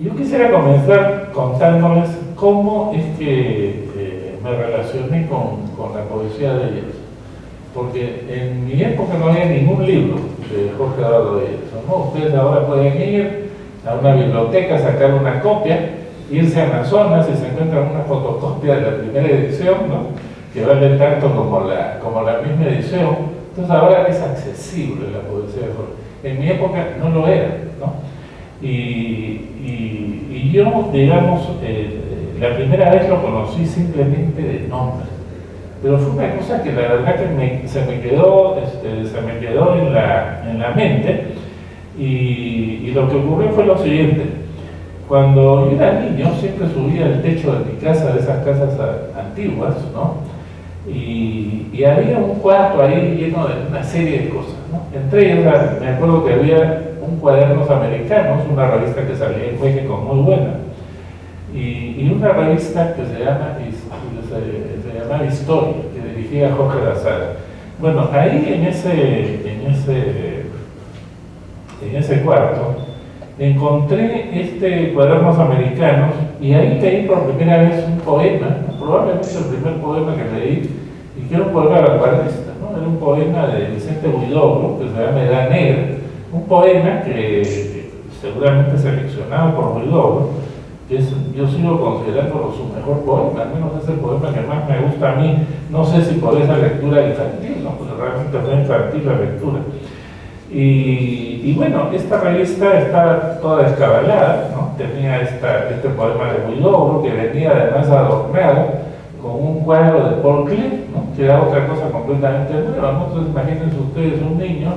Yo quisiera comenzar contándoles cómo es que me relacioné con la poesía de ellos. Porque en mi época no había ningún libro de Jorge Eduardo Eyerson, ¿no? Ustedes ahora pueden ir a una biblioteca, sacar una copia, irse a Amazonas y se encuentran una fotocopia de la primera edición, ¿no? Que vale tanto como la misma edición. Entonces ahora es accesible la poesía de Jorge. En mi época no lo era, ¿no? Y yo, digamos, la primera vez lo conocí simplemente de nombre. Pero fue una cosa que la verdad que se me quedó en la mente, y lo que ocurrió fue lo siguiente. Cuando yo era niño siempre subía al techo de mi casa, de esas casas antiguas, ¿no? Y había un cuarto ahí lleno de una serie de cosas, ¿no? Entre ellas me acuerdo que había un Cuadernos Americanos, una revista que salía en México muy buena, y una revista que se llama Historia, que dirigía Jorge Lazar. Bueno, ahí en ese cuarto encontré Cuadernos Americanos, y ahí leí por primera vez un poema, probablemente el primer poema que leí, y que era un poema vanguardista, ¿no? Era un poema de Vicente Huidobro, que se llama Edad Negra, un poema que seguramente seleccionado por Huidobro, que yo sigo considerando su mejor poema, al menos es el poema que más me gusta a mí. No sé si por esa lectura infantil, ¿no? Porque realmente fue infantil la lectura. Y bueno, esta revista está toda descabalada, ¿no? Tenía este poema de Huidobro, que venía además adornado con un cuadro de Paul Klee, ¿no? Que era otra cosa completamente nueva, ¿no? Entonces imagínense ustedes un niño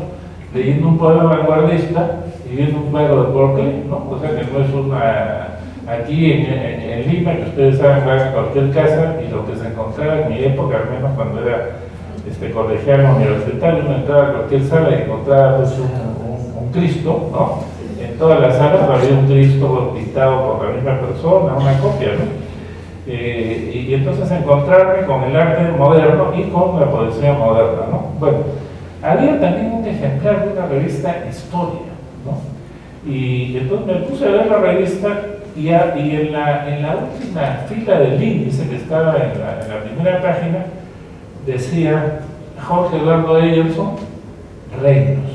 leyendo un poema vanguardista y viendo un cuadro de Paul Klee, ¿no? O sea que no es una... Aquí en Lima, que ustedes saben, van a cualquier casa, y lo que se encontraba en mi época, al menos cuando era colegial universitario, uno entraba a cualquier sala y encontraba pues, un Cristo, ¿no? En todas las salas había un Cristo pintado por la misma persona, una copia, ¿no? Y entonces encontrarme con el arte moderno y con la poesía moderna, ¿no? Bueno, había también un ejemplar de una revista Historia, ¿no? Y entonces me puse a ver la revista, y en la última fila del índice, que estaba en la primera página, decía Jorge Eduardo Eyerson, Reinos.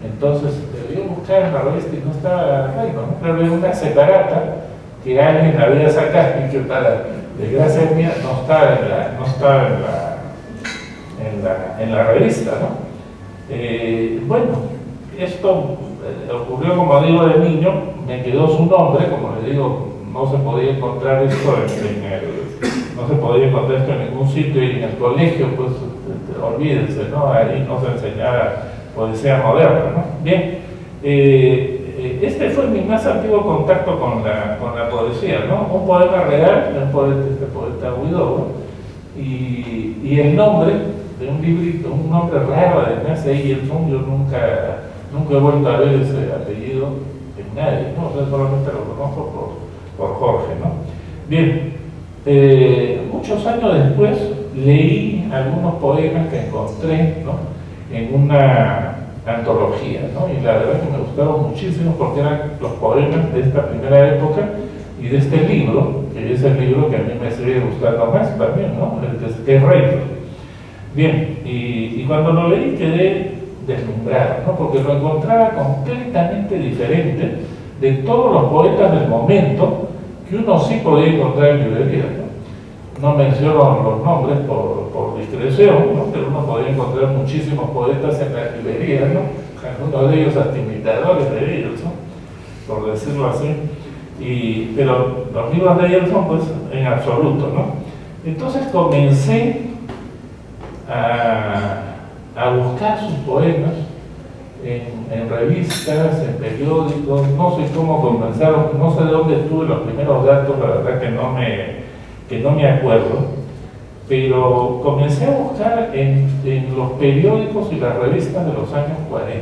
Entonces debí buscar en la revista y no estaba Reinos, ¿no? Pero había una separata que alguien había sacado y que, para desgracia mía, no estaba en la revista, ¿no? Bueno, esto ocurrió, como digo, de niño. Me quedó su nombre, como les digo, no se podía encontrar esto en ningún sitio, y en el colegio, pues, olvídense, ¿no? Ahí no se enseñaba poesía moderna, ¿no? Bien, este fue mi más antiguo contacto con la poesía, ¿no? Un poema real del poeta Huidobro, y el nombre de un librito, un nombre raro además, Eyerson. Yo nunca he vuelto a ver ese apellido en nadie, ¿no? O sea, solamente lo conozco por Jorge, ¿no? Bien, muchos años después leí algunos poemas que encontré, ¿no? En una antología, ¿no? Y la verdad es que me gustaron muchísimo, porque eran los poemas de esta primera época y de este libro, que es el libro que a mí me sigue gustando más también, ¿no? Que es Reinos. Bien, y cuando lo leí quedé deslumbrado, ¿no? Porque lo encontraba completamente diferente de todos los poetas del momento que uno sí podía encontrar en librerías, ¿no? No menciono los nombres por discreción, ¿no? Pero uno podía encontrar muchísimos poetas en las librerías, ¿no? Algunos de ellos hasta imitadores de ellos, ¿no? Por decirlo así. Pero los libros de Eyerson, pues, en absoluto, ¿no? Entonces comencé a buscar sus poemas en revistas, en periódicos. No sé cómo comenzaron, no sé de dónde tuve los primeros datos, la verdad que no me acuerdo, pero comencé a buscar en los periódicos y las revistas de los años 40,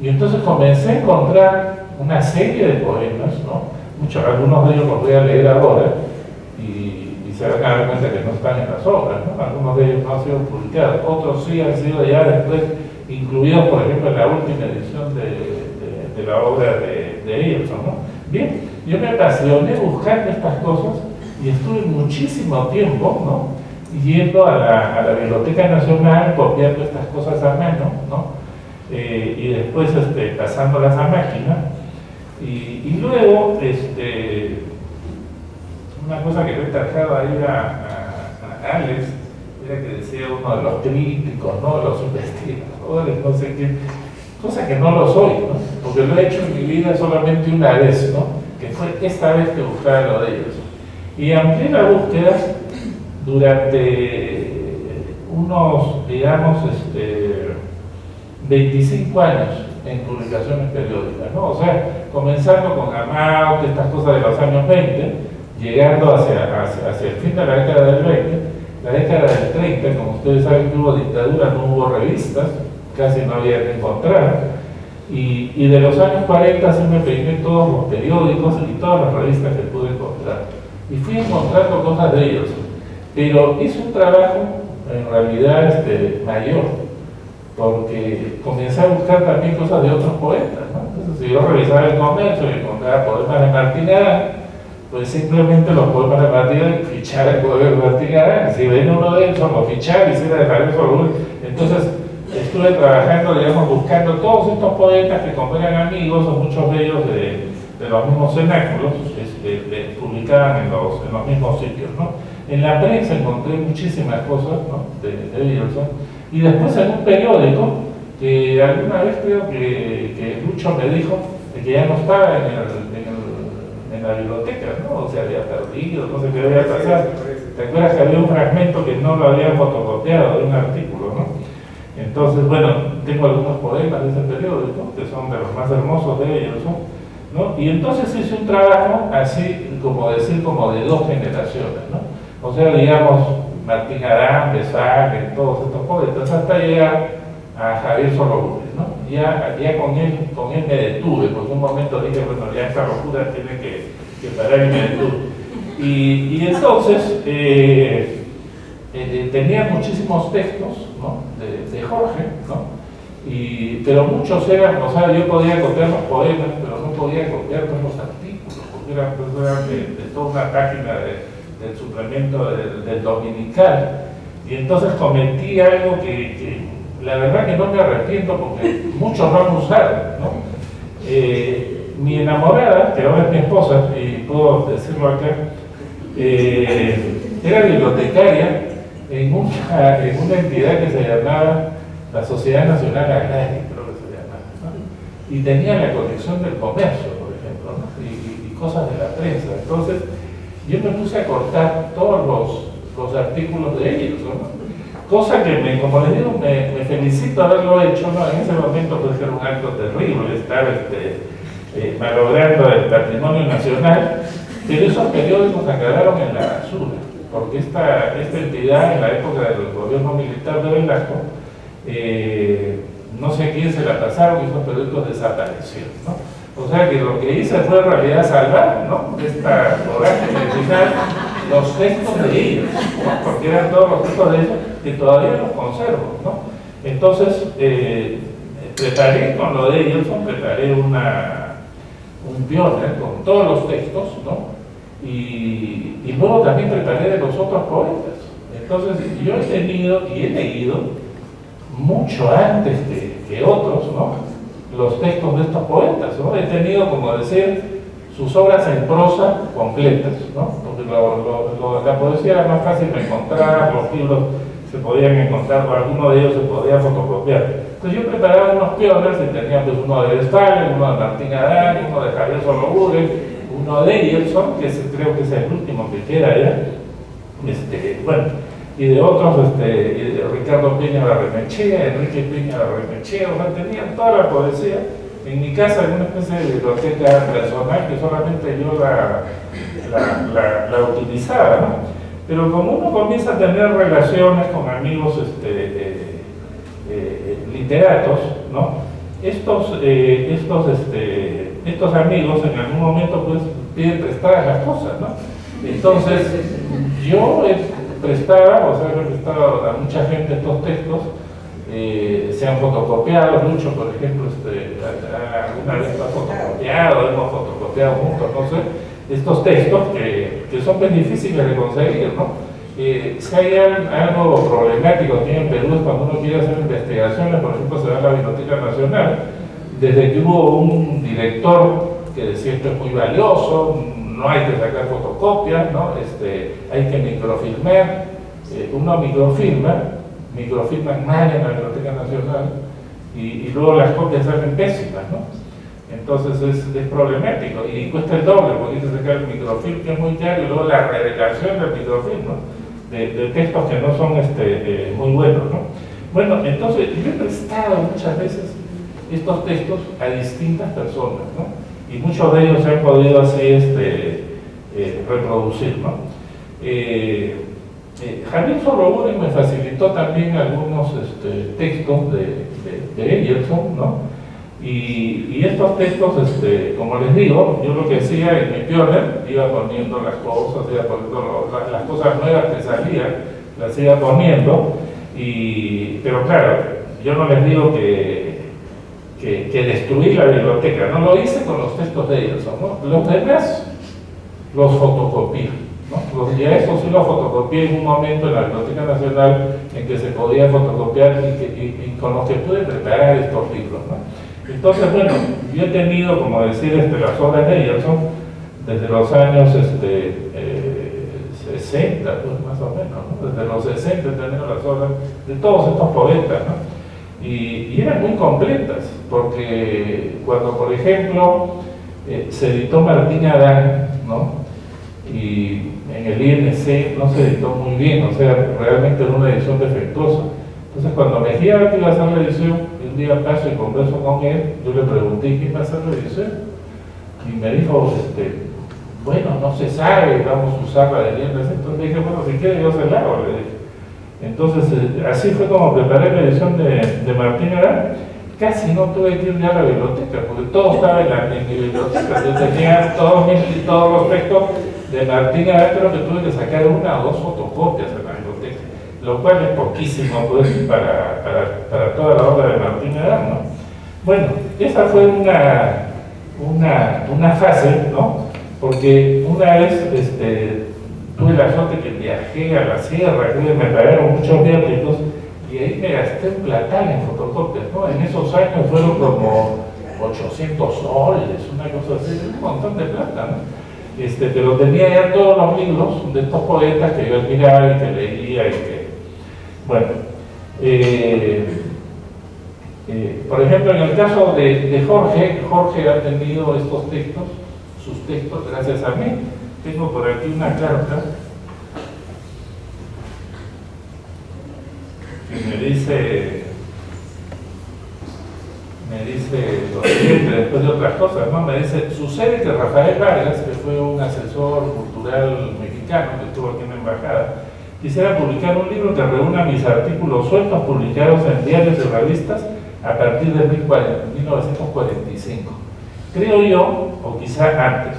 y entonces comencé a encontrar una serie de poemas, ¿no? Algunos de ellos los voy a leer ahora, y se van a dar cuenta que no están en las obras, ¿no? Algunos de ellos no han sido publicados, otros sí han sido ya después incluidos, por ejemplo, en la última edición de la obra de Eyerson, ¿no? Bien, yo me apasioné buscando estas cosas y estuve muchísimo tiempo, ¿no?, yendo a la Biblioteca Nacional, copiando estas cosas a mano, ¿no?, y después pasándolas a máquina. Y luego, una cosa que le he tachado ahí a Alex, era que decía uno de los críticos, ¿no?, de los investigadores, no sé qué, cosa que no lo soy, ¿no?, porque lo he hecho en mi vida solamente una vez, ¿no?, que fue esta vez que buscaba lo de ellos. Y amplié la búsqueda durante unos, digamos, 25 años en publicaciones periódicas, ¿no? O sea, comenzando con Amaut, estas cosas de los años 20, llegando hacia el fin de la década del 20, la década del 30, como ustedes saben que hubo dictadura, no hubo revistas, casi no había que encontrar, y de los años 40 sí me pegué todos los periódicos y todas las revistas que pude encontrar. Y fui encontrando cosas de ellos, pero hice un trabajo en realidad mayor, porque comencé a buscar también cosas de otros poetas, ¿no? Entonces, si yo revisaba el Comercio y encontraba poemas de Martín Arán, pues simplemente los poemas de Martín Arán, fichar el poema de Martín Arán, si ven uno de ellos, lo fichar y si era de Lorenzo Rubén. Entonces, estuve trabajando, digamos, buscando todos estos poetas que como eran amigos, o muchos de ellos de los mismos cenáculos, publicaban en los mismos sitios, ¿no? En la prensa encontré muchísimas cosas, ¿no?, de Wilson, y después en un periódico que alguna vez creo que Lucho me dijo que ya no estaba en la biblioteca, ¿no?, se había perdido, no sé qué había pasado. ¿Te acuerdas que había un fragmento que no lo habían fotocopiado de un artículo, ¿no? Entonces, bueno, tengo algunos poemas de ese periódico que son de los más hermosos de ellos, ¿no? Y entonces hice un trabajo así, como decir, como de dos generaciones, ¿no? O sea, digamos, Martín Arán, Besac, todos estos poetas, hasta llegar a Javier Solórzano, ¿no? Ya con él me detuve, porque un momento dije, bueno, ya esta locura tiene que parar y me detuve. Y entonces, tenía muchísimos textos, ¿no?, de Jorge, ¿no? Pero muchos eran, o sea, yo podía copiar los poemas, pero no podía copiar todos los artículos, porque eran de toda una página del suplemento del Dominical. Y entonces cometí algo que la verdad que no me arrepiento, porque muchos lo han usado, ¿no? Mi enamorada, que ahora es mi esposa, y puedo decirlo acá, era bibliotecaria en una entidad que se llamaba la Sociedad Nacional Agraria, creo que se llamaba, ¿no? Y tenía la colección del Comercio, por ejemplo, ¿no?, y cosas de la prensa. Entonces, yo me puse a cortar todos los artículos de ellos, ¿no? Cosa que, como les digo, me felicito haberlo hecho, ¿no? En ese momento puede ser un acto terrible estar malogrando el patrimonio nacional, pero esos periódicos acabaron en la basura, porque esta entidad, en la época del gobierno militar de Velasco, no sé a quién se la pasaron y esos periódicos desaparecieron, ¿no? O sea que lo que hice fue en realidad salvar, ¿no?, esta coraje original, los textos de ellos, ¿no?, porque eran todos los textos de ellos que todavía los conservo, ¿no? Entonces, preparé con lo de ellos, preparé un pioner con todos los textos, ¿no? Y luego también preparé de los otros poetas. Entonces, yo he tenido y he leído mucho antes que otros, ¿no?, los textos de estos poetas, ¿no? He tenido, como decir, sus obras en prosa completas, ¿no? Porque la poesía era más fácil de encontrar, los libros se podían encontrar, o alguno de ellos se podía fotocopiar. Entonces yo preparaba unos pioneros y tenía pues uno de Westphalen, uno de Martín Arán, uno de Javier Solórzano, uno de Eilson, que creo que es el último que queda ya, bueno, y de otros, de Ricardo Peña Barrenechea, Enrique Peña Barrenechea, o sea, tenían toda la poesía. En mi casa hay una especie de biblioteca personal que solamente yo la utilizaba, ¿no? Pero como uno comienza a tener relaciones con amigos literatos, ¿no?, estos amigos en algún momento pues piden prestadas las cosas, ¿no? Entonces yo prestaba, o sea, he prestado a mucha gente estos textos, se han fotocopiado mucho, por ejemplo, a alguna vez lo ha fotocopiado, hemos fotocopiado juntos, no sé, estos textos que son bien difíciles de conseguir, ¿no? Si hay algo problemático aquí en Perú es cuando uno quiere hacer investigaciones, por ejemplo, se da en la Biblioteca Nacional, desde que hubo un director que decía esto es muy valioso, no hay que sacar fotocopias, ¿no? Hay que microfilmar, uno microfilman mal en la Biblioteca Nacional y luego las copias salen pésimas, ¿no? Entonces es problemático y cuesta el doble porque hay que sacar el microfilm que es muy caro y luego la redacción del microfilm, ¿no? De textos que no son muy buenos, ¿no? Bueno, entonces yo he prestado muchas veces estos textos a distintas personas, ¿no? Y muchos de ellos se han podido así reproducir, ¿no? Javier Sorroburi me facilitó también algunos textos de Eyerson, ¿no? Y estos textos, como les digo, yo lo que hacía en mi Pioner, iba poniendo las cosas, iba poniendo las cosas nuevas que salían, las iba poniendo, pero claro, yo no les digo que destruí la biblioteca, no lo hice con los textos de ellos, ¿no? Los demás los fotocopié, ¿no? Y a eso sí los fotocopié en un momento en la Biblioteca Nacional en que se podía fotocopiar y con los que pude preparar estos libros, ¿no? Entonces, bueno, yo he tenido, como decir, las obras de Eyerson desde los años 60, pues más o menos, ¿no? Desde los 60 he tenido las obras de todos estos poetas, ¿no? Y eran muy completas, porque cuando, por ejemplo, se editó Martín Adán, ¿no? Y en el INC no se editó muy bien, o sea, realmente era una edición defectuosa. Entonces, cuando Mejía iba a hacer la edición, un día paso y converso con él, yo le pregunté quién va a hacer la edición. Y me dijo, bueno, no se sabe, vamos a usar la de Liendres. Entonces dije, bueno, si quiere yo se la hago, le dije. Entonces, así fue como preparé la edición de Martín Adán. Casi no tuve que ir ya a la biblioteca, porque todo estaba en mi biblioteca. Yo tenía todos los textos de Martín Adán, pero que tuve que sacar una o dos fotocopias en la biblioteca, lo cual es poquísimo, pues, para toda la obra de Martín Adán, ¿no? Bueno, esa fue una fase, ¿no? Porque una vez tuve la suerte que viajé a la sierra, que me pagaron muchos viáticos, y ahí me gasté un platal en fotocopias, ¿no? En esos años fueron como 800 soles, una cosa así, un montón de plata, ¿no? Pero tenía ya todos los libros de estos poetas que yo admiraba y que leía y que, bueno, por ejemplo, en el caso de Jorge ha tenido estos textos, sus textos, gracias a mí. Tengo por aquí una carta que me dice lo siguiente, después de otras cosas, ¿no? Me dice, sucede que Rafael Vargas, que fue un asesor cultural mexicano que estuvo aquí en la embajada, quisiera publicar un libro que reúna mis artículos sueltos publicados en diarios y revistas a partir de 1945. Creo yo, o quizá antes.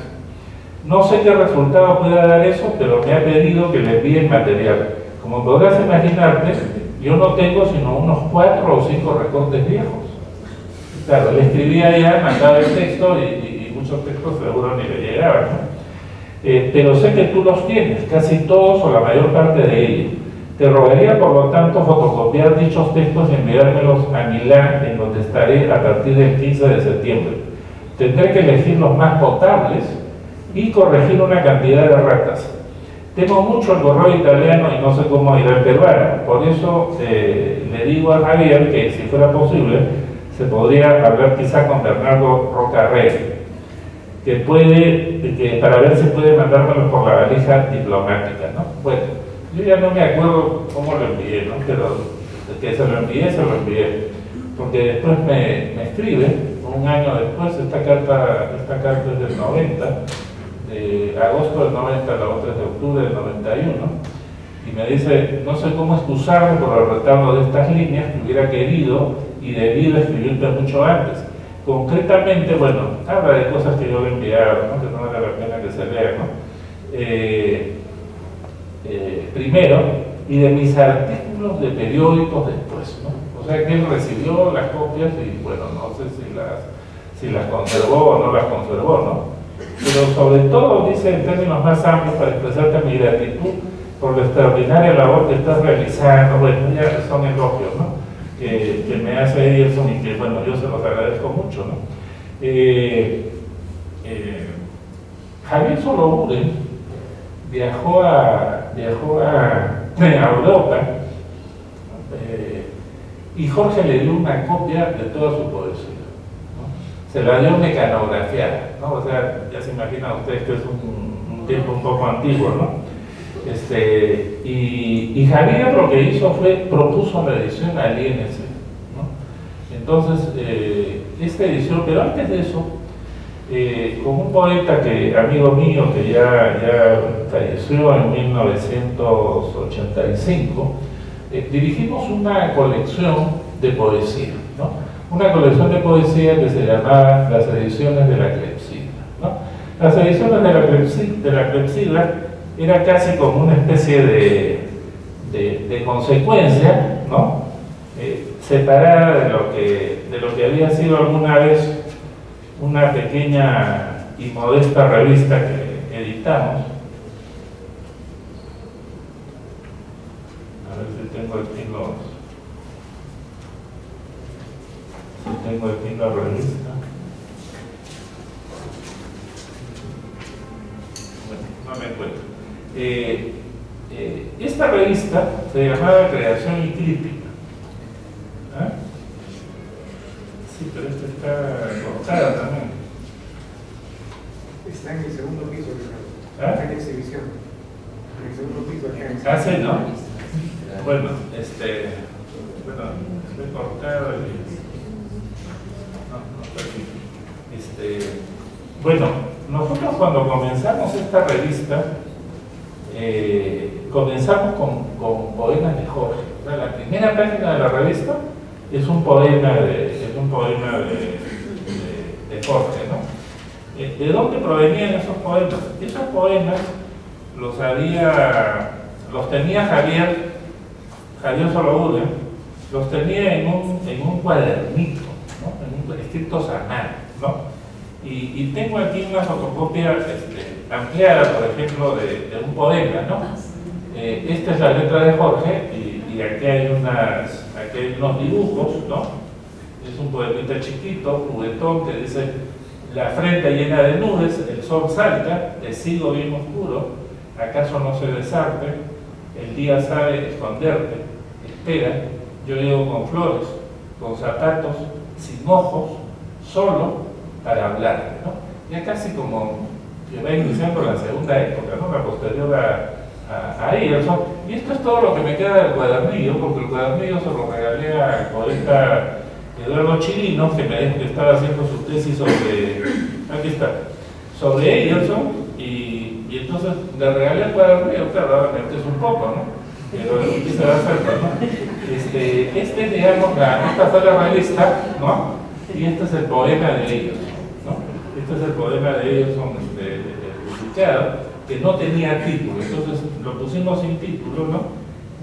No sé qué resultado pueda dar eso, pero me ha pedido que le envíe el material. Como podrás imaginarte, yo no tengo sino unos 4 o 5 recortes viejos. Claro, le escribía ya, mandaba el texto y muchos textos seguro ni le llegaban, ¿no? Pero sé que tú los tienes, casi todos o la mayor parte de ellos. Te rogaría, por lo tanto, fotocopiar dichos textos y enviármelos a Milán, en donde estaré a partir del 15 de septiembre. Tendré que elegir los más potables y corregir una cantidad de ratas. Temo mucho el correo italiano y no sé cómo irá el peruano. Por eso le digo a Javier que, si fuera posible, se podría hablar quizá con Bernardo Rocarrey, para ver si puede mandármelo por la valija diplomática, ¿no? Bueno, yo ya no me acuerdo cómo lo envié, ¿no? Pero que se lo envié, porque después me escribe, un año después, esta carta es del 90, de agosto del 90, la otra es de octubre del 91, y me dice, no sé cómo excusarme por el retardo de estas líneas, que hubiera querido y debido escribirte mucho antes. Concretamente, bueno, habla de cosas que yo le enviaba, ¿no? Que no vale la pena que se lea, ¿no? Primero, y de mis artículos de periódicos después, ¿no? O sea que él recibió las copias y, bueno, no sé si las conservó o no las conservó, ¿no? Pero sobre todo dice en términos más amplios para expresarte mi gratitud por la extraordinaria labor que estás realizando. Bueno, ya son elogios, ¿no? Que me hace Edelson y que, bueno, yo se los agradezco mucho, ¿no? Javier Solórzano viajó a Europa, y Jorge le dio una copia de toda su poesía, ¿no? Se la dio mecanografiada, ¿no? O sea, ya se imaginan ustedes que es un tiempo un poco antiguo, ¿no? Y Javier lo que hizo fue, propuso la edición Aliénese, ¿no? Entonces, esta edición, pero antes de eso, con un poeta amigo mío que ya falleció en 1985, dirigimos una colección de poesía, ¿no? Una colección de poesía que se llamaba Las Ediciones de la Clepsidra, ¿no? Las Ediciones de la Clepsidra era casi como una especie de consecuencia, ¿no? Separada de lo que había sido alguna vez una pequeña y modesta revista que editamos. A ver si tengo aquí la revista. Bueno, no me encuentro. Esta revista se llamaba Creación y Crítica. ¿Ah? Sí, pero esta está cortada también. Está en el segundo piso, Ricardo. ¿Ah? Está en exhibición. En el segundo piso está en exhibición. Ah, sí, ¿no? Bueno, bueno, estoy cortado y... No está aquí. Bueno, nosotros cuando comenzamos esta revista, comenzamos con poemas de Jorge. O sea, la primera página de la revista es un poema de Jorge, ¿no? ¿De dónde provenían esos poemas? Esos poemas los tenía Javier Solórzano, los tenía en un cuadernito, ¿no? Escritos a mano, ¿no? Y tengo aquí una fotocopia ampliada, por ejemplo, de un poema, ¿no? Esta es la letra de Jorge y aquí hay unos dibujos, ¿no? Es un poemita chiquito, juguetón, que dice: la frente llena de nubes, el sol salta, te sigo bien oscuro, acaso no se desarte, el día sabe esconderte, espera, yo llego con flores, con zapatos, sin ojos, solo para hablarte, ¿no? Ya casi como que va iniciando la segunda época, ¿no? La posterior a Edelson. Y esto es todo lo que me queda del cuadernillo, porque el cuadernillo se lo regalé al poeta Eduardo Chirinos, que me dijo que estaba haciendo su tesis aquí está, sobre Edelson, y entonces le regalé el cuadernillo. Claro, ahora me metes un poco, ¿no? Pero ¿qué se va a hacer, no? Digamos, esta fue la revista, ¿no? Y este es el poema de Edelson, ¿no? Este es el poema de Edelson publicado, que no tenía título, entonces lo pusimos sin título, ¿no?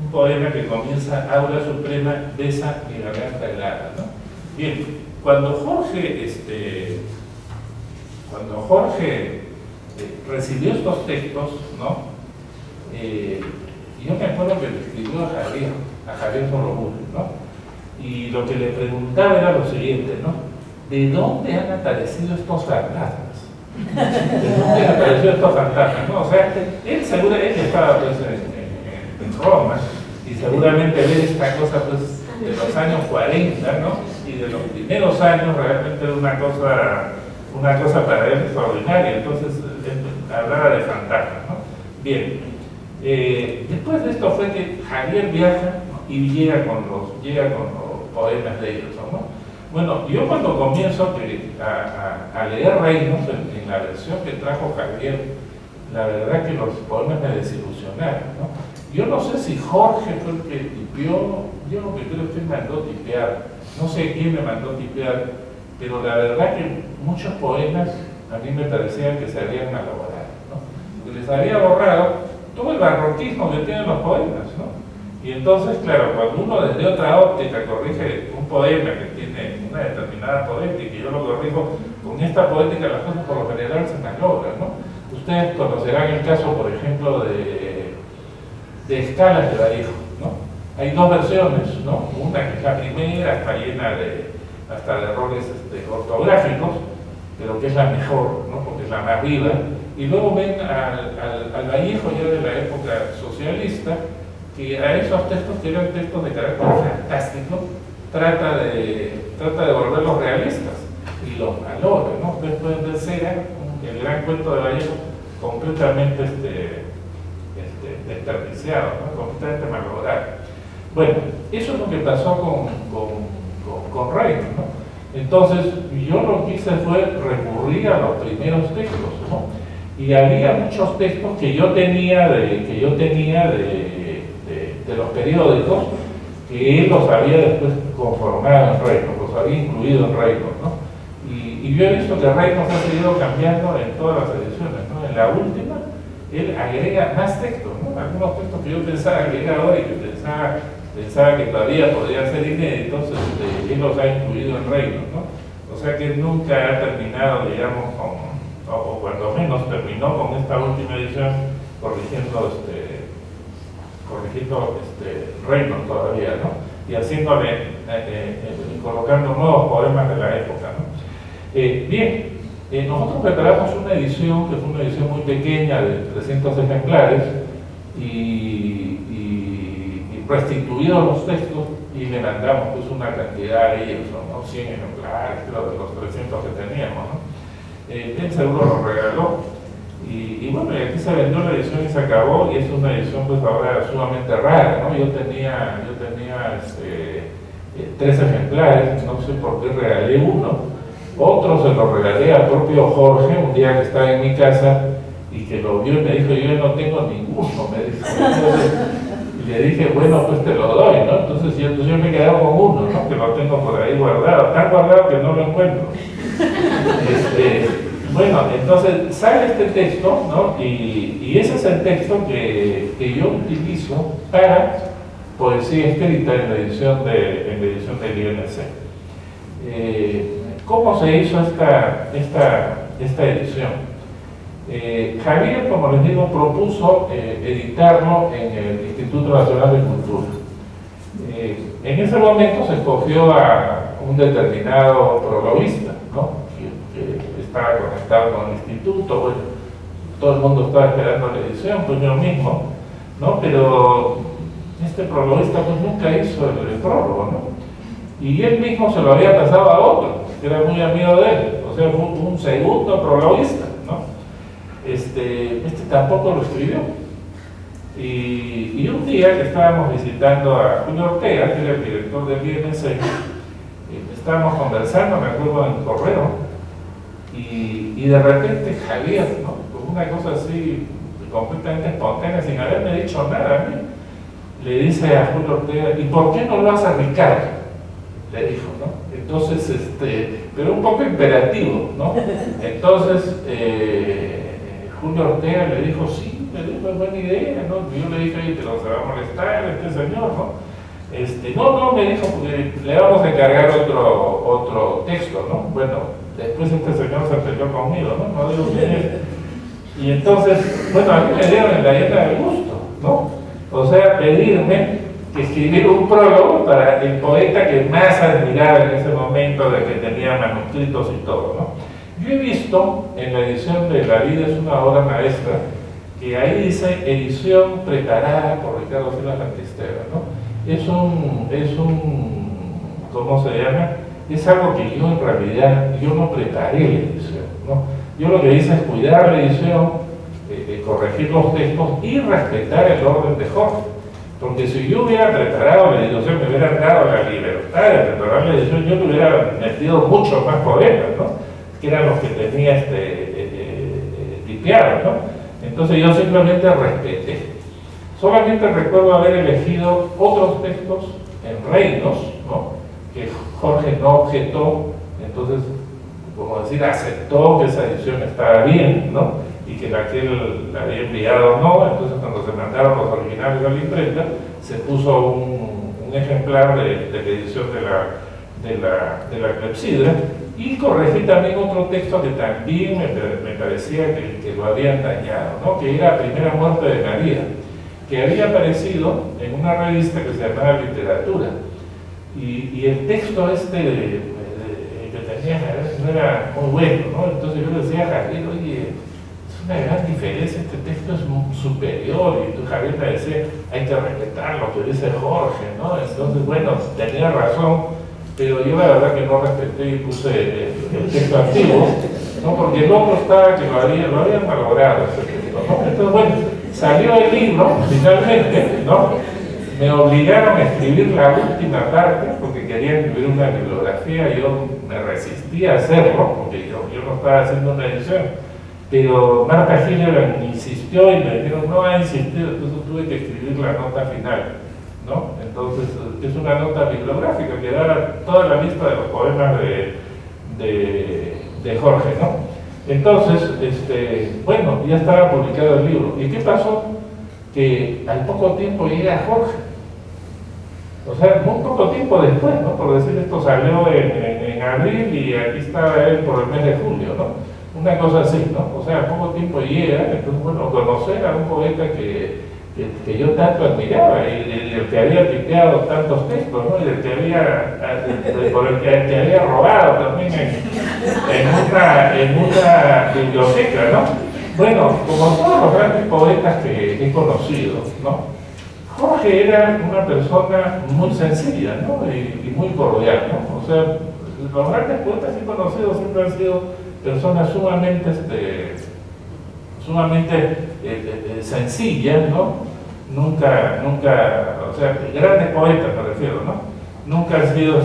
Un poema que comienza: Aura Suprema, besa mi garganta helada, ¿no? Bien, cuando Jorge recibió estos textos, ¿no? Yo me acuerdo que le escribió a Javier Solórzano, ¿no? Y lo que le preguntaba era lo siguiente, ¿no? ¿De dónde han aparecido estos fantasmas? ¿De dónde han aparecido estos fantasmas? ¿No? O sea, él estaba pues en Roma, y seguramente ve esta cosa pues de los años 40, ¿no? Y de los primeros años realmente era una cosa para él extraordinaria. Entonces él hablaba de fantasmas, ¿no? Bien, después de esto fue que Javier viaja y llega con los poemas de ellos, ¿no? Bueno, yo cuando comienzo a leer Reinos en la versión que trajo Javier, la verdad que los poemas me desilusionaron, ¿no? Yo no sé si Jorge fue el que tipió, yo lo que creo es que él mandó tipear, no sé quién me mandó tipear, pero la verdad que muchos poemas a mí me parecían que se habían elaborado, ¿no? Que les había borrado todo el barroquismo que tienen los poemas, ¿no? Y entonces, claro, cuando uno desde otra óptica corrige un poema que tiene una determinada poética y yo lo corrijo con esta poética, las cosas por lo general se malogran, ¿no? Ustedes conocerán el caso, por ejemplo, de Escalas de Vallejo, ¿no? Hay dos versiones, ¿no? Una que es la primera, está llena hasta de errores ortográficos, pero que es la mejor, ¿no? Porque es la más viva. Y luego ven al Vallejo ya de la época socialista, que a esos textos, que eran textos de carácter fantástico, trata de volverlos realistas y los valora, ¿no? Ustedes pueden ver Cera, el gran cuento de Vallejo, completamente desperdiciado, ¿no? Completamente malogrado. Bueno, eso es lo que pasó con Reynolds, ¿no? Entonces, yo lo que hice fue recurrir a los primeros textos, ¿no? Y había muchos textos que yo tenía de los periódicos, que él los había después conformado en Reynolds, los había incluido en Reynolds, ¿no? Y yo he visto que Reynolds ha seguido cambiando en todas las ediciones, ¿no? En la última, él agrega más textos, ¿no? Algunos textos que yo pensaba agregar ahora y que pensaba que todavía podrían ser inéditos, él los ha incluido en Reynolds, ¿no? O sea que nunca ha terminado, digamos, o cuando menos terminó con esta última edición corrigiendo Reynolds todavía, ¿no? Y haciéndole, colocando nuevos poemas de la época, ¿no? Bien, nosotros preparamos una edición que fue una edición muy pequeña de 300 ejemplares y restituidos los textos y le mandamos pues una cantidad de ellos, ¿no? 100 ejemplares, creo, de los 300 que teníamos, ¿no? Él seguro lo regaló. Y bueno, y aquí se vendió la edición y se acabó, y es una edición pues ahora sumamente rara, ¿no? Yo tenía 3 ejemplares, no sé por qué regalé uno, otro se lo regalé al propio Jorge un día que estaba en mi casa y que lo vio y me dijo, yo no tengo ninguno, me dijo. Entonces, y le dije, bueno, pues te lo doy, ¿no? Entonces yo me he quedado con uno, ¿no? Que lo tengo por ahí guardado, tan guardado que no lo encuentro. Bueno, entonces sale este texto, ¿no? Y ese es el texto que yo utilizo para poesía escrita en la edición del INC. ¿Cómo se hizo esta edición? Javier, como les digo, propuso editarlo en el Instituto Nacional de Cultura. En ese momento se escogió a un determinado prologuista, ¿no? Que estaba conectado con el instituto, bueno, todo el mundo estaba esperando la edición, pues yo mismo, ¿no? Pero este prologuista pues nunca hizo el prólogo, ¿no? Y él mismo se lo había pasado a otro, que era muy amigo de él, o sea, fue un segundo prologuista, ¿no? Este tampoco lo escribió. Y un día que estábamos visitando a Julio Ortega, que era el director del INC, estábamos conversando, me acuerdo, en correo, y de repente Javier, ¿no? Con una cosa así completamente espontánea, sin haberme dicho nada a mí, le dice a Julio Ortega, ¿y por qué no lo hace Ricardo? Le dijo, ¿no? Entonces, pero un poco imperativo, ¿no? Entonces, Julio Ortega le dijo, sí, me dijo, es buena idea, ¿no? Yo le dije, oye, te lo se va a molestar este señor, ¿no? No, me dijo, porque le vamos a encargar otro texto, ¿no? Bueno, después este señor se peleó conmigo, ¿no? No digo quién es. Y entonces, bueno, a mí me dieron en la galleta del gusto, ¿no? O sea, pedirme que escribiera un prólogo para el poeta que más admiraba en ese momento, de que tenía manuscritos y todo, ¿no? Yo he visto en la edición de La vida es una obra maestra, que ahí dice edición preparada por Ricardo Silva Santistera, ¿no? Es un, ¿cómo se llama? Es algo que yo en realidad, yo no preparé la edición, ¿no? Yo lo que hice es cuidar la edición, corregir los textos y respetar el orden de Jorge. Porque si yo hubiera preparado la edición, me hubieran dado la libertad de preparar la edición, yo le hubiera metido muchos más poemas, ¿no? Que eran los que tenía tipeados, ¿no? Entonces yo simplemente respeté. Solamente recuerdo haber elegido otros textos en Reynolds, ¿no? Que Jorge no objetó, entonces, como decir, aceptó que esa edición estaba bien, ¿no? y que la que él le había enviado no. Entonces cuando se mandaron los originales a la imprenta, se puso un ejemplar de la edición de la clepsidra, y corregí también otro texto que también me parecía que lo habían dañado, ¿no? Que era Primera muerte de María, que había aparecido en una revista que se llamaba Literatura, y el texto que tenía Javier no era muy bueno, ¿no? Entonces yo le decía a Javier, oye, es una gran diferencia, este texto es superior, y tú, Javier, me decía, hay que respetar lo que dice Jorge, ¿no? Entonces, bueno, tenía razón, pero yo la verdad que no respeté y puse el texto antiguo, ¿no? Porque el otro estaba que lo habían malogrado ese texto, ¿no? Entonces, bueno, salió el libro, finalmente, ¿no? Me obligaron a escribir la última parte, porque quería escribir una bibliografía, yo me resistía a hacerlo, porque yo no estaba haciendo una edición, pero Marta Hillebrand insistió y me dijeron, no ha insistido, entonces tuve que escribir la nota final, ¿no? Entonces, es una nota bibliográfica que da toda la lista de los poemas de Jorge, ¿no? Entonces, bueno, ya estaba publicado el libro. ¿Y qué pasó? Que al poco tiempo llega Jorge. O sea, muy poco tiempo después, ¿no? Por decir, esto salió en abril y aquí estaba él por el mes de julio, ¿no? Una cosa así, ¿no? O sea, al poco tiempo llega, entonces, bueno, conocer a un poeta que yo tanto admiraba y del que había tipeado tantos textos, ¿no? Y del que por el que había robado también en una biblioteca, ¿no? Bueno, como todos los grandes poetas que he conocido, ¿no? Jorge era una persona muy sencilla, ¿no? Y muy cordial, ¿no? O sea, los grandes poetas que he conocido siempre han sido personas sumamente sencillas, ¿no? Nunca, o sea, grandes poetas me refiero, ¿no? Nunca han sido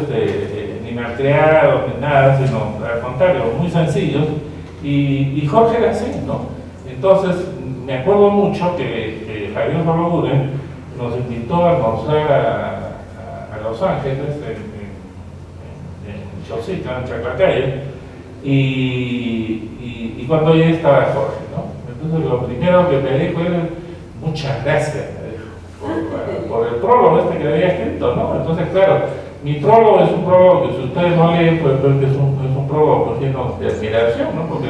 ni malcriados ni nada, sino al contrario, muy sencillos, y Jorge era así, ¿no? Entonces, me acuerdo mucho que Javier Sologuren nos invitó a almorzar a Los Ángeles, en Chosica, en Chaclacayo, y cuando llegué estaba Jorge, ¿no? Entonces lo primero que me dijo era, muchas gracias, me dijo, por el prólogo que había escrito, ¿no? Entonces, claro, mi prólogo es un prólogo que si ustedes no leen, pues ver que es un prólogo lleno de admiración, ¿no? Porque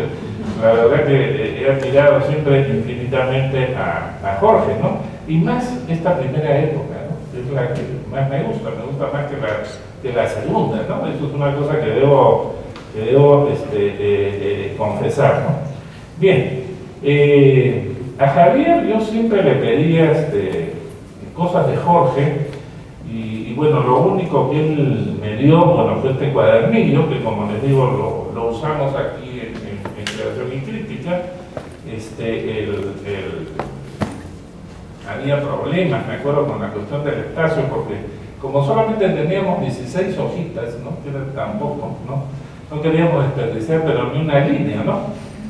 la verdad que he admirado siempre infinitamente a Jorge, ¿no? Y más esta primera época, ¿no? Es la que más me gusta más que la segunda, ¿no? Eso es una cosa que debo confesar, ¿no? Bien, a Javier yo siempre le pedía cosas de Jorge, y bueno, lo único que él me dio, bueno, fue este cuadernillo, que como les digo, lo usamos aquí en Creación y Crítica. Había problemas, me acuerdo, con la cuestión del espacio, porque como solamente teníamos 16 hojitas, ¿no? Que era tan poco, ¿no? No queríamos desperdiciar, pero ni una línea, ¿no?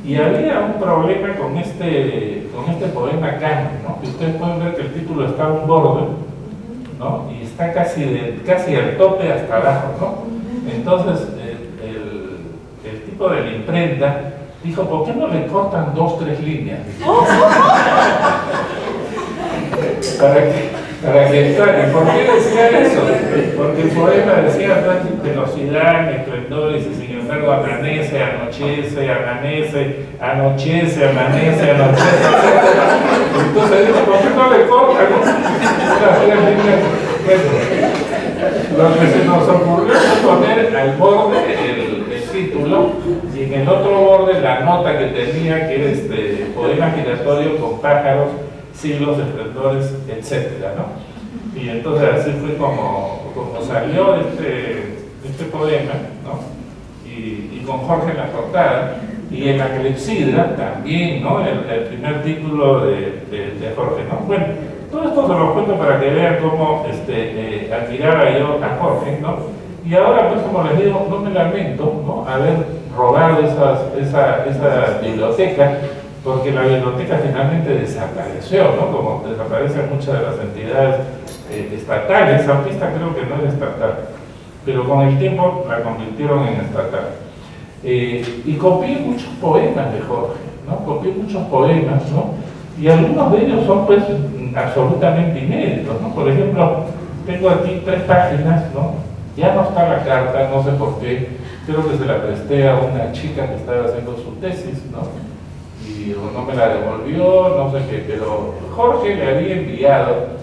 Y había un problema con este poema Cano, ¿no? Que ustedes pueden ver que el título está a un borde, ¿no? Y está casi al tope hasta abajo, ¿no? Entonces, el tipo de la imprenta dijo, ¿por qué no le cortan 2 o 3 líneas? Para que salga. ¿Por qué decía eso? Porque el poema decía velocidad, esplendor, y sin embargo amanece, anochece, amanece, anochece, amanece, anochece. Entonces dijo, ¿por qué no le cortan? Lo que se nos ocurrió fue poner al borde el título, y en el otro borde la nota que tenía, que es poema giratorio con pájaros, siglos, esplendores, etcétera, ¿no? Y entonces así fue como salió este poema, ¿no? Y con Jorge en la portada, y en la clepsidra también, ¿no? El primer título de Jorge, ¿no? Bueno, todo esto se lo cuento para que vean cómo admiraba yo a Jorge, ¿no? Y ahora, pues, como les digo, no me lamento, ¿no? Haber robado esa biblioteca, porque la biblioteca finalmente desapareció, ¿no? Como desaparecen muchas de las entidades estatales. Zampista creo que no es estatal, pero con el tiempo la convirtieron en estatal. Y copié muchos poemas de Jorge, ¿no? Copié muchos poemas, ¿no? Y algunos de ellos son pues absolutamente inéditos, ¿no? Por ejemplo, tengo aquí 3 páginas, ¿no? Ya no está la carta, no sé por qué, creo que se la presté a una chica que estaba haciendo su tesis, ¿no? Y no me la devolvió, no sé qué, pero Jorge le había enviado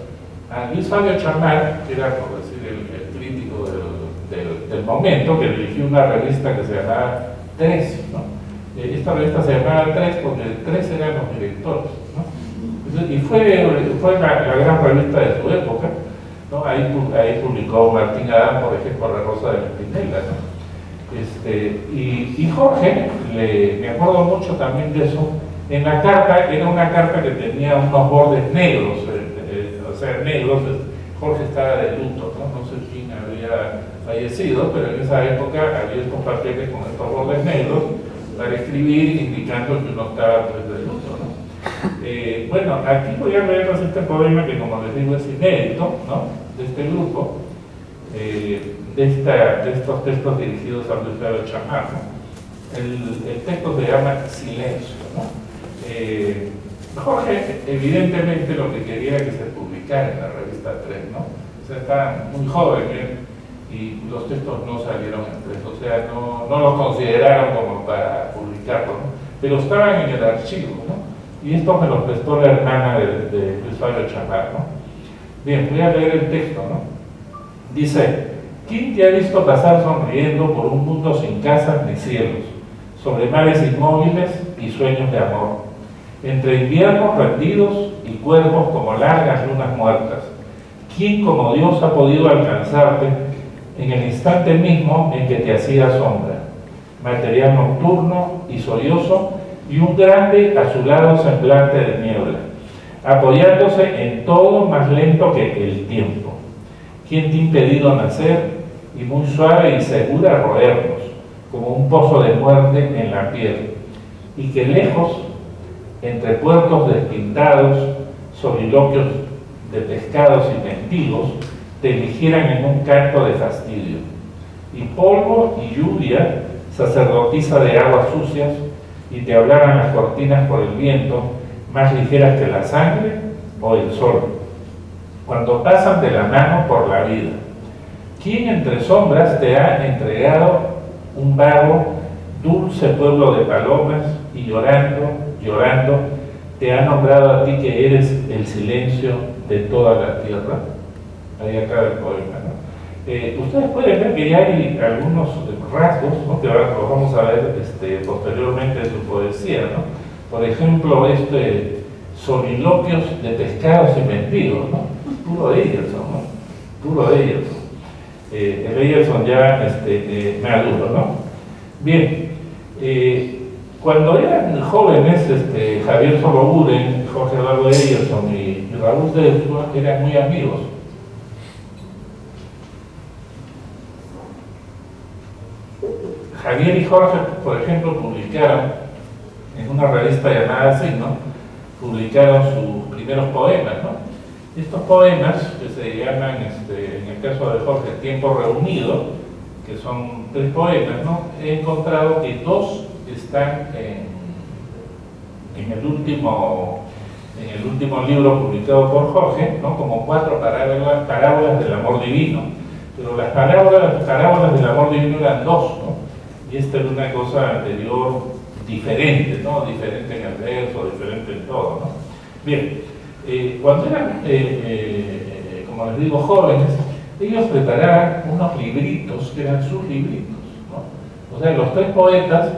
a Luis Fabio Chamar, que era, por decir, el crítico del momento, que dirigió una revista que se llamaba Tres, ¿no? Esta revista se llamaba Tres porque Tres eran los directores, ¿no? Y fue la gran revista de su época, ¿no? Ahí publicó Martín Adán, por ejemplo, La Rosa de la Espinela, ¿no? Y Jorge, me acuerdo mucho también de eso, en la carta, era una carta que tenía unos bordes negros, o sea, negros. Jorge estaba de luto, ¿no? No sé quién había fallecido, pero en esa época había estos papeles con estos bordes negros para escribir indicando que uno estaba pues, de luto, ¿no? Bueno, aquí voy a leerles este poema que, como les digo, es inédito, ¿no? De este grupo, de estos textos dirigidos a Luis Fabio Chamar, ¿no? El texto se llama Silencio, ¿no? Jorge, evidentemente, lo que quería era que se publicara en la revista Tres, ¿no? O sea, estaba muy joven y los textos no salieron en Tres, o sea, no los consideraron como para publicarlo, ¿no? Pero estaban en el archivo, ¿no? Y esto me lo prestó la hermana de Luis Fabio Chamar, ¿no? Bien, voy a leer el texto, ¿no? Dice: ¿quién te ha visto pasar sonriendo por un mundo sin casas ni cielos, sobre mares inmóviles y sueños de amor, entre inviernos rendidos y cuervos como largas lunas muertas? ¿Quién como Dios ha podido alcanzarte en el instante mismo en que te hacía sombra, material nocturno y sollozo y un grande azulado semblante de niebla, apoyándose en todo más lento que el tiempo? ¿Quién te ha impedido nacer y muy suave y segura roernos, como un pozo de muerte en la piel, y que lejos, entre puertos despintados, soliloquios de pescados y mendigos, te eligieran en un canto de fastidio, y polvo y lluvia, sacerdotisa de aguas sucias, y te hablaran las cortinas por el viento, más ligeras que la sangre o el sol, cuando pasan de la mano por la vida? ¿Quién entre sombras te ha entregado un vago, dulce pueblo de palomas y llorando, llorando, te ha nombrado a ti que eres el silencio de toda la tierra? Ahí acaba el poema, ¿no? Ustedes pueden ver que ya hay algunos rasgos, ¿no? Que ahora los vamos a ver posteriormente en su poesía, ¿no? Por ejemplo, soliloquios de pescados y mendigos, ¿no? Puro Eyerson, ¿no? Puro Eyerson. El Eyerson ya maduro, ¿no? Bien, cuando eran jóvenes, Javier Soloburen, Jorge Eduardo Eyerson y Raúl Delfua eran muy amigos. Javier y Jorge, por ejemplo, publicaron en una revista llamada Signo, publicaron sus primeros poemas, ¿no? Estos poemas, que se llaman, en el caso de Jorge, Tiempo Reunido, que son 3 poemas, ¿no? He encontrado que 2 están en el último libro publicado por Jorge, ¿no? Como 4 parábolas del amor divino. Pero las parábolas del amor divino eran 2, ¿no? Y esta era una cosa anterior diferente, ¿no? Diferente en el verso, diferente en todo, ¿no? Bien, cuando eran, como les digo, jóvenes, ellos preparaban unos libritos que eran sus libritos, ¿no? O sea, los 3 poetas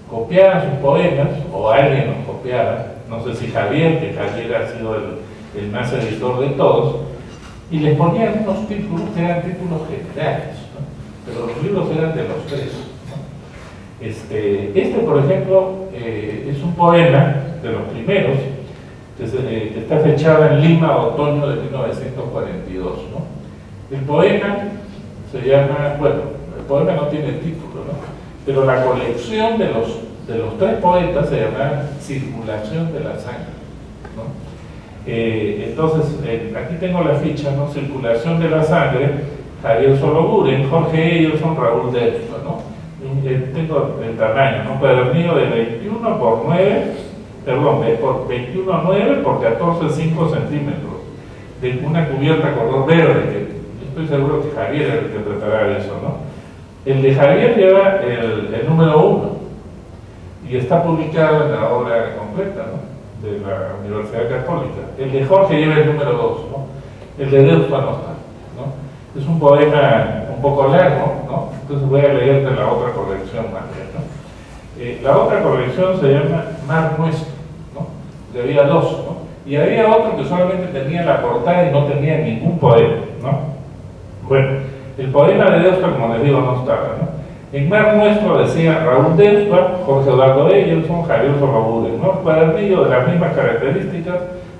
copiaban sus poemas, o alguien los copiaba, no sé si Javier, que Javier ha sido el más editor de todos, y les ponían unos títulos que eran títulos generales, ¿no? Pero los libros eran de los 3, ¿no? Por ejemplo, es un poema de los primeros, que está fechado en Lima, otoño de 1942, ¿no? El poema se llama, bueno, el poema no tiene título, ¿no? Pero la colección de los 3 poetas se llama Circulación de la Sangre, ¿no? Entonces, aquí tengo la ficha, ¿no? Circulación de la Sangre, Javier Soloburen, Jorge Eyerson, Raúl Delfua, ¿no? tengo el tamaño, ¿no? Un cuadernillo de 21 por 9, perdón, por 21,9 por 14,5 centímetros, de una cubierta color verde, que estoy seguro que Javier es el que tratará de eso, ¿no? El de Javier lleva el número 1 y está publicado en la obra completa, ¿no?, de la Universidad Católica. El de Jorge lleva el número 2, ¿no? El de Deusto no está, ¿no? Es un poema un poco largo, ¿no? Entonces voy a leerte la otra colección más bien, ¿no? La otra colección se llama Mar Nuestro, ¿no? Y había 2, ¿no? Y había otro que solamente tenía la portada y no tenía ningún poema, ¿no? Bueno, el poema de Deusto, como les digo, no estaba, ¿no? En Mar Nuestro decía Raúl Deusto, Jorge Eduardo Eyelson, Javier Solobures, ¿no? Un cuadernillo de las mismas características,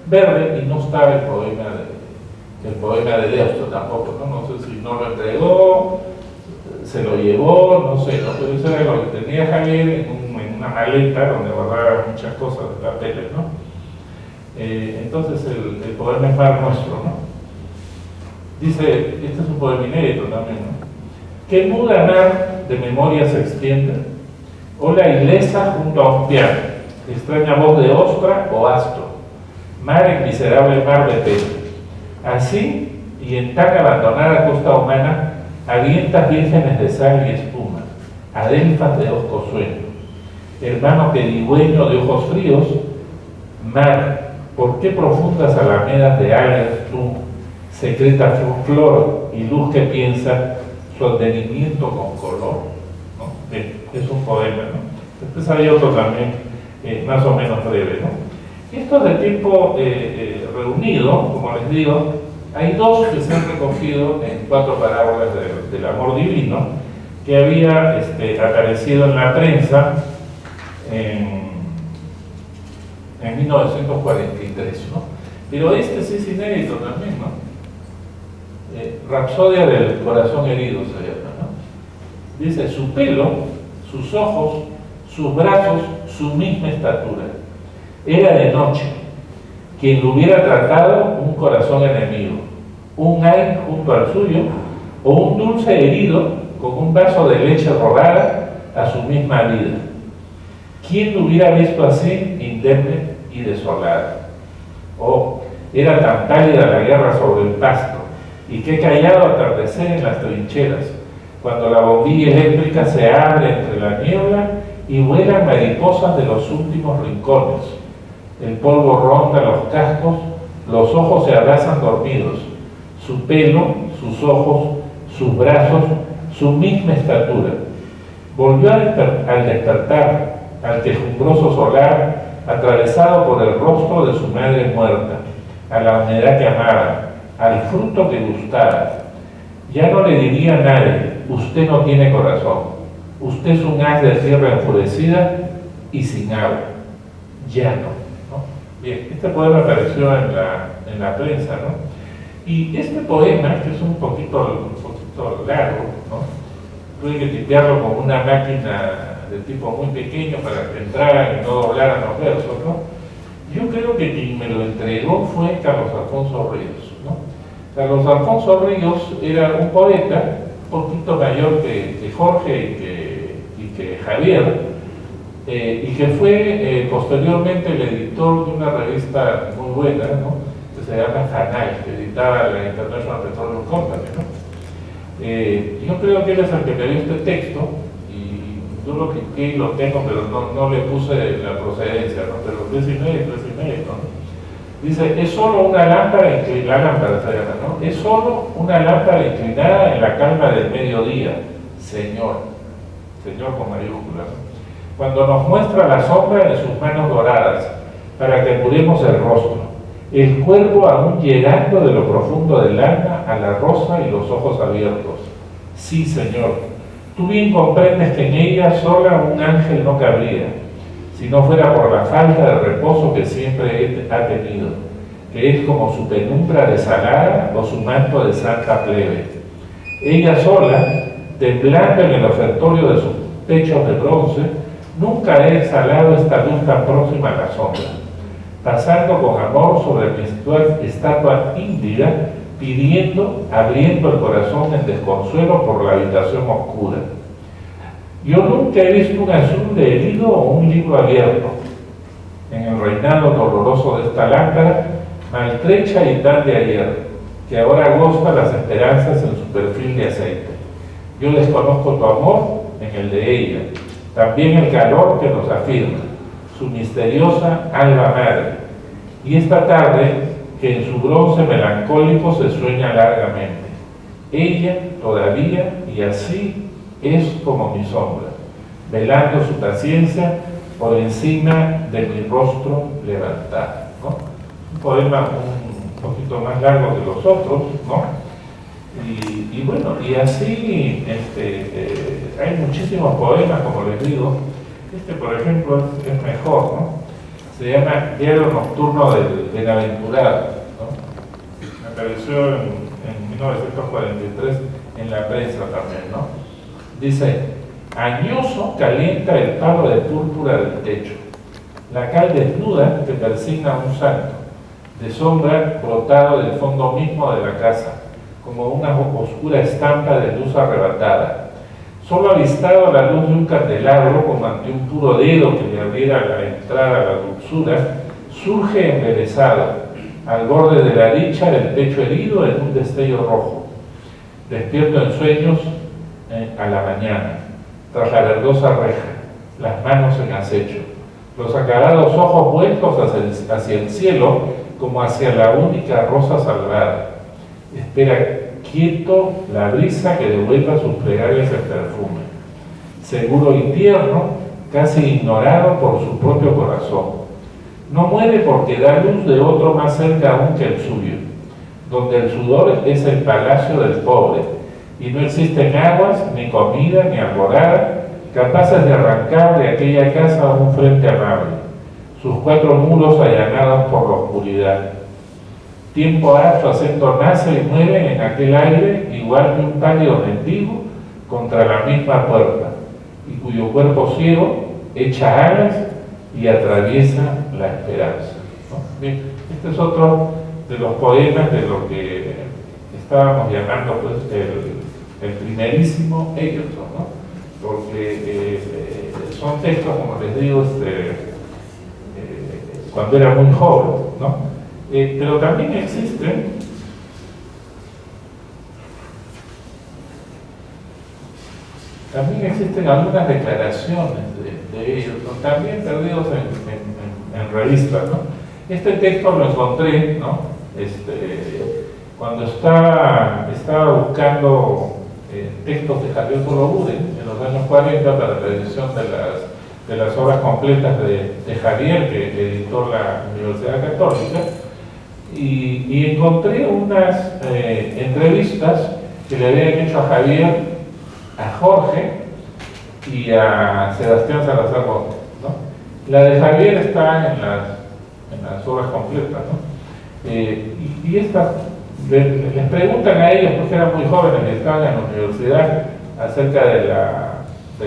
verde, y no estaba el poema de Deusto tampoco, ¿no? No sé si no lo entregó, se lo llevó, no sé, ¿no? Pero eso era lo que tenía Javier en una maleta donde guardaba muchas cosas, papeles, ¿no? Entonces el poema es Mar Nuestro, ¿no? Dice, este es un poema inédito también, ¿no? ¿Qué muda mar de memoria se extiende? O la ilesa junto a un piano, extraña voz de ostra o astro, mar en miserable mar de pena. Así, y en tan abandonada costa humana, avientas vírgenes de sal y espuma, adelfas de osco sueño, hermano pedigüeño de ojos fríos, mar, ¿por qué profundas alamedas de algas tú, secreta flor y luz que piensa su advenimiento con color, ¿no? Bien, es un poema, ¿no? Después hay otro también, más o menos breve, ¿no? Esto de tiempo reunido, como les digo, hay 2 que se han recogido en 4 parábolas del amor divino, que había aparecido en la prensa en 1943, ¿no? Pero este sí es inédito también, ¿no? Rapsodia del corazón herido se llama, ¿no? Dice, su pelo, sus ojos, sus brazos, su misma estatura. Era de noche. Quien lo hubiera tratado, un corazón enemigo, un ay junto al suyo, o un dulce herido con un vaso de leche robada a su misma vida. ¿Quién lo hubiera visto así, indemne y desolada? Oh, era tan pálida la guerra sobre el pasto, y qué callado atardecer en las trincheras, cuando la bombilla eléctrica se abre entre la niebla y vuelan mariposas de los últimos rincones. El polvo ronda los cascos, los ojos se abrazan dormidos, su pelo, sus ojos, sus brazos, su misma estatura. Volvió al despertar, al quejumbroso solar, atravesado por el rostro de su madre muerta, a la humedad que amaba, al fruto que gustaba. Ya no le diría a nadie, usted no tiene corazón, usted es un haz de tierra enfurecida y sin agua. Ya no. Bien, este poema apareció en la prensa, ¿no? Y este poema, que es un poquito largo, ¿no? Tuve que tipearlo con una máquina de tipo muy pequeño para que entraran y no doblaran los versos, ¿no? Yo creo que quien me lo entregó fue Carlos Alfonso Ríos, ¿no? Carlos Alfonso Ríos era un poeta un poquito mayor que Jorge y que Javier, y que fue posteriormente el editor de una revista muy buena, ¿no?, que se llama Fanal, que editaba la International Petroleum Company, ¿no? Yo creo que él es el que me dio este texto, y yo lo cliqué y lo tengo, pero no le puse la procedencia, ¿no? Pero es inédito, ¿no? Dice, es solo una lámpara inclinada, ¿no? Es solo una lámpara inclinada en la calma del mediodía, Señor con mayúsculas, ¿no?, cuando nos muestra la sombra de sus manos doradas, para que curemos el rostro, el cuerpo aún llegando de lo profundo del alma a la rosa y los ojos abiertos. Sí, Señor, tú bien comprendes que en ella sola un ángel no cabría, si no fuera por la falta de reposo que siempre ha tenido, que es como su penumbra desalada o su manto de santa plebe. Ella sola, temblando en el ofertorio de sus pechos de bronce, nunca ha exhalado esta luz tan próxima a la sombra, pasando con amor sobre mi estatua índiga, pidiendo, abriendo el corazón en desconsuelo por la habitación oscura. Yo nunca he visto un azul herido o un libro abierto. En el reinado doloroso de esta lámpara, maltrecha y tal de ayer, que ahora goza las esperanzas en su perfil de aceite. Yo desconozco tu amor en el de ella, también el calor que nos afirma, su misteriosa alba madre. Y esta tarde, que en su bronce melancólico se sueña largamente. Ella todavía, y así es como mi sombra, velando su paciencia por encima de mi rostro levantado, ¿no? Un poema un poquito más largo que los otros, ¿no? Y bueno, y así hay muchísimos poemas, como les digo. Este, por ejemplo, es mejor, ¿no? Se llama Diario Nocturno del Bienaventurado, ¿no? Apareció en 1943 en la prensa también, ¿no? Dice: añoso calienta el palo de púrpura del techo, la cal desnuda que persigna un santo, de sombra brotado del fondo mismo de la casa, como una oscura estampa de luz arrebatada. Solo avistado a la luz de un candelabro, como ante un puro dedo que le abriera la entrada a la dulzura, surge embelesado, al borde de la dicha, del pecho herido en un destello rojo. Despierto en sueños a la mañana, tras la verdosa reja, las manos en acecho, los aclarados ojos vueltos hacia el cielo, como hacia la única rosa salvada. Espera quieto la brisa que devuelva sus plegarias el perfume. Seguro y tierno, casi ignorado por su propio corazón. No muere porque da luz de otro más cerca aún que el suyo, donde el sudor es el palacio del pobre, y no existen aguas, ni comida, ni alborada, capaces de arrancar de aquella casa un frente amable, sus cuatro muros allanados por la oscuridad. Tiempo ha, su acento nace y muere en aquel aire, igual que un pálido mendigo contra la misma puerta, y cuyo cuerpo ciego echa alas y atraviesa la esperanza, ¿no? Bien, este es otro de los poemas de lo que estábamos llamando, pues, el primerísimo Egerton, ¿no? Porque son textos, como les digo, cuando era muy joven, ¿no? Pero también existen algunas declaraciones de ellos, también perdidos en revistas, ¿no? Este texto lo encontré, ¿no? Cuando estaba buscando textos de Javier Solobuden en los años 40 para la edición de las obras completas de Javier, que editó la Universidad Católica, y encontré unas entrevistas que le habían hecho a Javier, a Jorge y a Sebastián Salazar Gómez, ¿no? La de Javier está en las obras completas, ¿no? Y estas les preguntan a ellos, porque eran muy jóvenes y estaban en la universidad, acerca de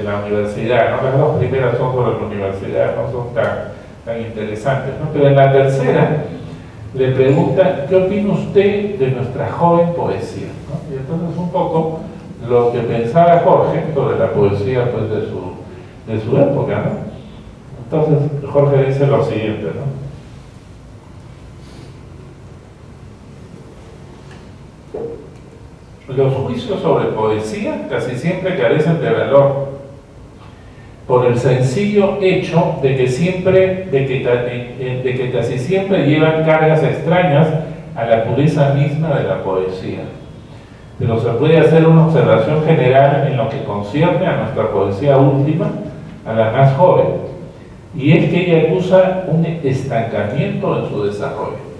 la universidad, ¿no? Las dos primeras son sobre la universidad, no son tan interesantes, ¿no? Pero en la tercera le pregunta: ¿qué opina usted de nuestra joven poesía? ¿No? Y entonces un poco lo que pensaba Jorge sobre la poesía, pues, de su época, ¿no? Entonces Jorge dice lo siguiente, ¿no? Los juicios sobre poesía casi siempre carecen de valor, por el sencillo hecho de que casi siempre llevan cargas extrañas a la pureza misma de la poesía. Pero se puede hacer una observación general en lo que concierne a nuestra poesía última, a la más joven, y es que ella acusa un estancamiento en su desarrollo.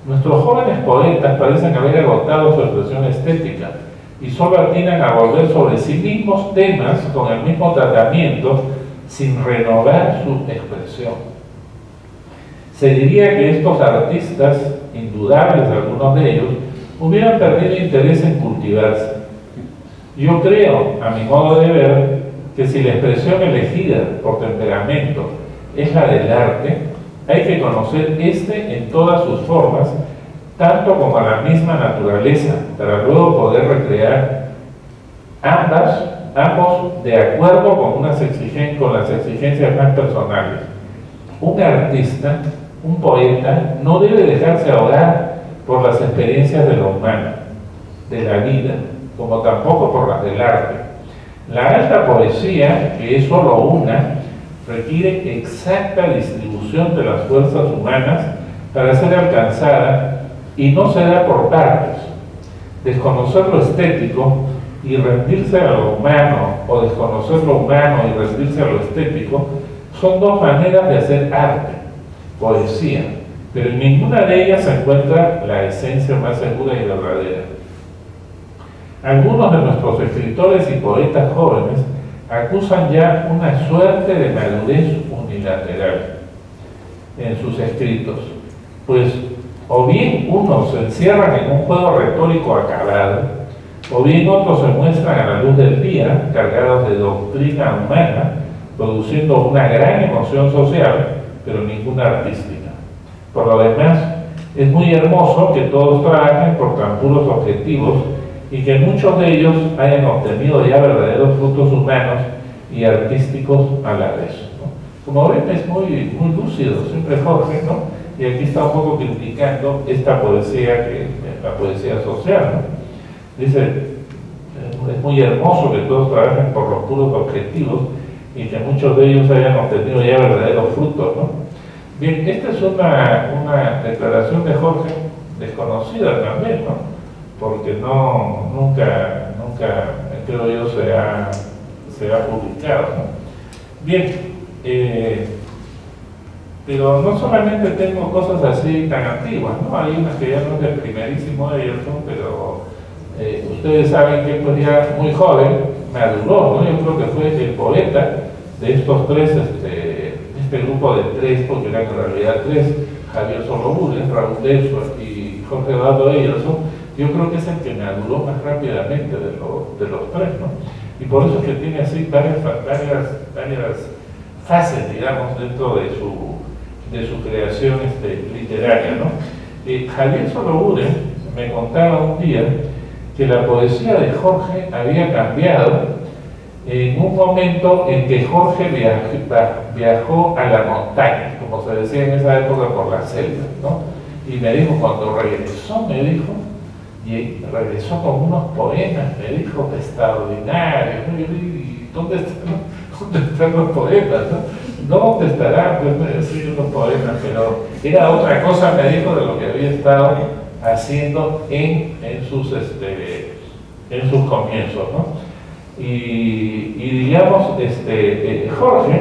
Nuestros jóvenes poetas parecen haber agotado su expresión estética y solo atinan a volver sobre sí mismos temas con el mismo tratamiento, sin renovar su expresión. Se diría que estos artistas, indudables algunos de ellos, hubieran perdido interés en cultivarse. Yo creo, a mi modo de ver, que si la expresión elegida por temperamento es la del arte, hay que conocer en todas sus formas, tanto como a la misma naturaleza, para luego poder recrear ambas ambos de acuerdo con las exigencias más personales. Un artista, un poeta, no debe dejarse ahogar por las experiencias de lo humano, de la vida, como tampoco por las del arte. La alta poesía, que es solo una, requiere exacta distribución de las fuerzas humanas para ser alcanzada y no se da por partes. Desconocer lo estético y rendirse a lo humano, o desconocer lo humano y rendirse a lo estético, son dos maneras de hacer arte, poesía, pero en ninguna de ellas se encuentra la esencia más segura y verdadera. Algunos de nuestros escritores y poetas jóvenes acusan ya una suerte de madurez unilateral en sus escritos, pues o bien unos se encierran en un juego retórico acabado, o bien otros se muestran a la luz del día, cargados de doctrina humana, produciendo una gran emoción social, pero ninguna artística. Por lo demás, es muy hermoso que todos trabajen por tan puros objetivos y que muchos de ellos hayan obtenido ya verdaderos frutos humanos y artísticos a la vez, ¿no? Como ven, es muy lúcido, siempre Jorge, ¿no? Y aquí está un poco criticando esta poesía, la poesía social, ¿no? Dice, es muy hermoso que todos trabajen por los puros objetivos y que muchos de ellos hayan obtenido ya verdaderos frutos, ¿no? Bien, esta es una declaración de Jorge desconocida también, ¿no? Porque nunca, creo yo, se ha publicado, ¿no? Bien, pero no solamente tengo cosas así tan antiguas, ¿no? Hay unas que ya no es del primerísimo de ellos, ¿no? Pero ustedes saben que pues ya muy joven maduró, ¿no? Yo creo que fue el poeta de estos tres, este grupo de tres, porque eran en realidad tres, Javier Solórzano, Raúl Delso y Jorge Eduardo Eyerson. Yo creo que es el que maduró más rápidamente de los tres, ¿no? Y por eso es que tiene así varias fases, digamos, dentro de su creación literaria, ¿no? Javier Solórzano me contaba un día que la poesía de Jorge había cambiado en un momento en que Jorge viajó a la montaña, como se decía en esa época, por la selva, ¿no? Y me dijo, cuando regresó, me dijo, y regresó con unos poemas, me dijo, extraordinarios, ¿no? ¿Y dónde están los poemas, no? ¿Dónde estarán? Pues me decían los poemas, pero era otra cosa, me dijo, de lo que había estado haciendo en sus comienzos, ¿no? Y digamos, Jorge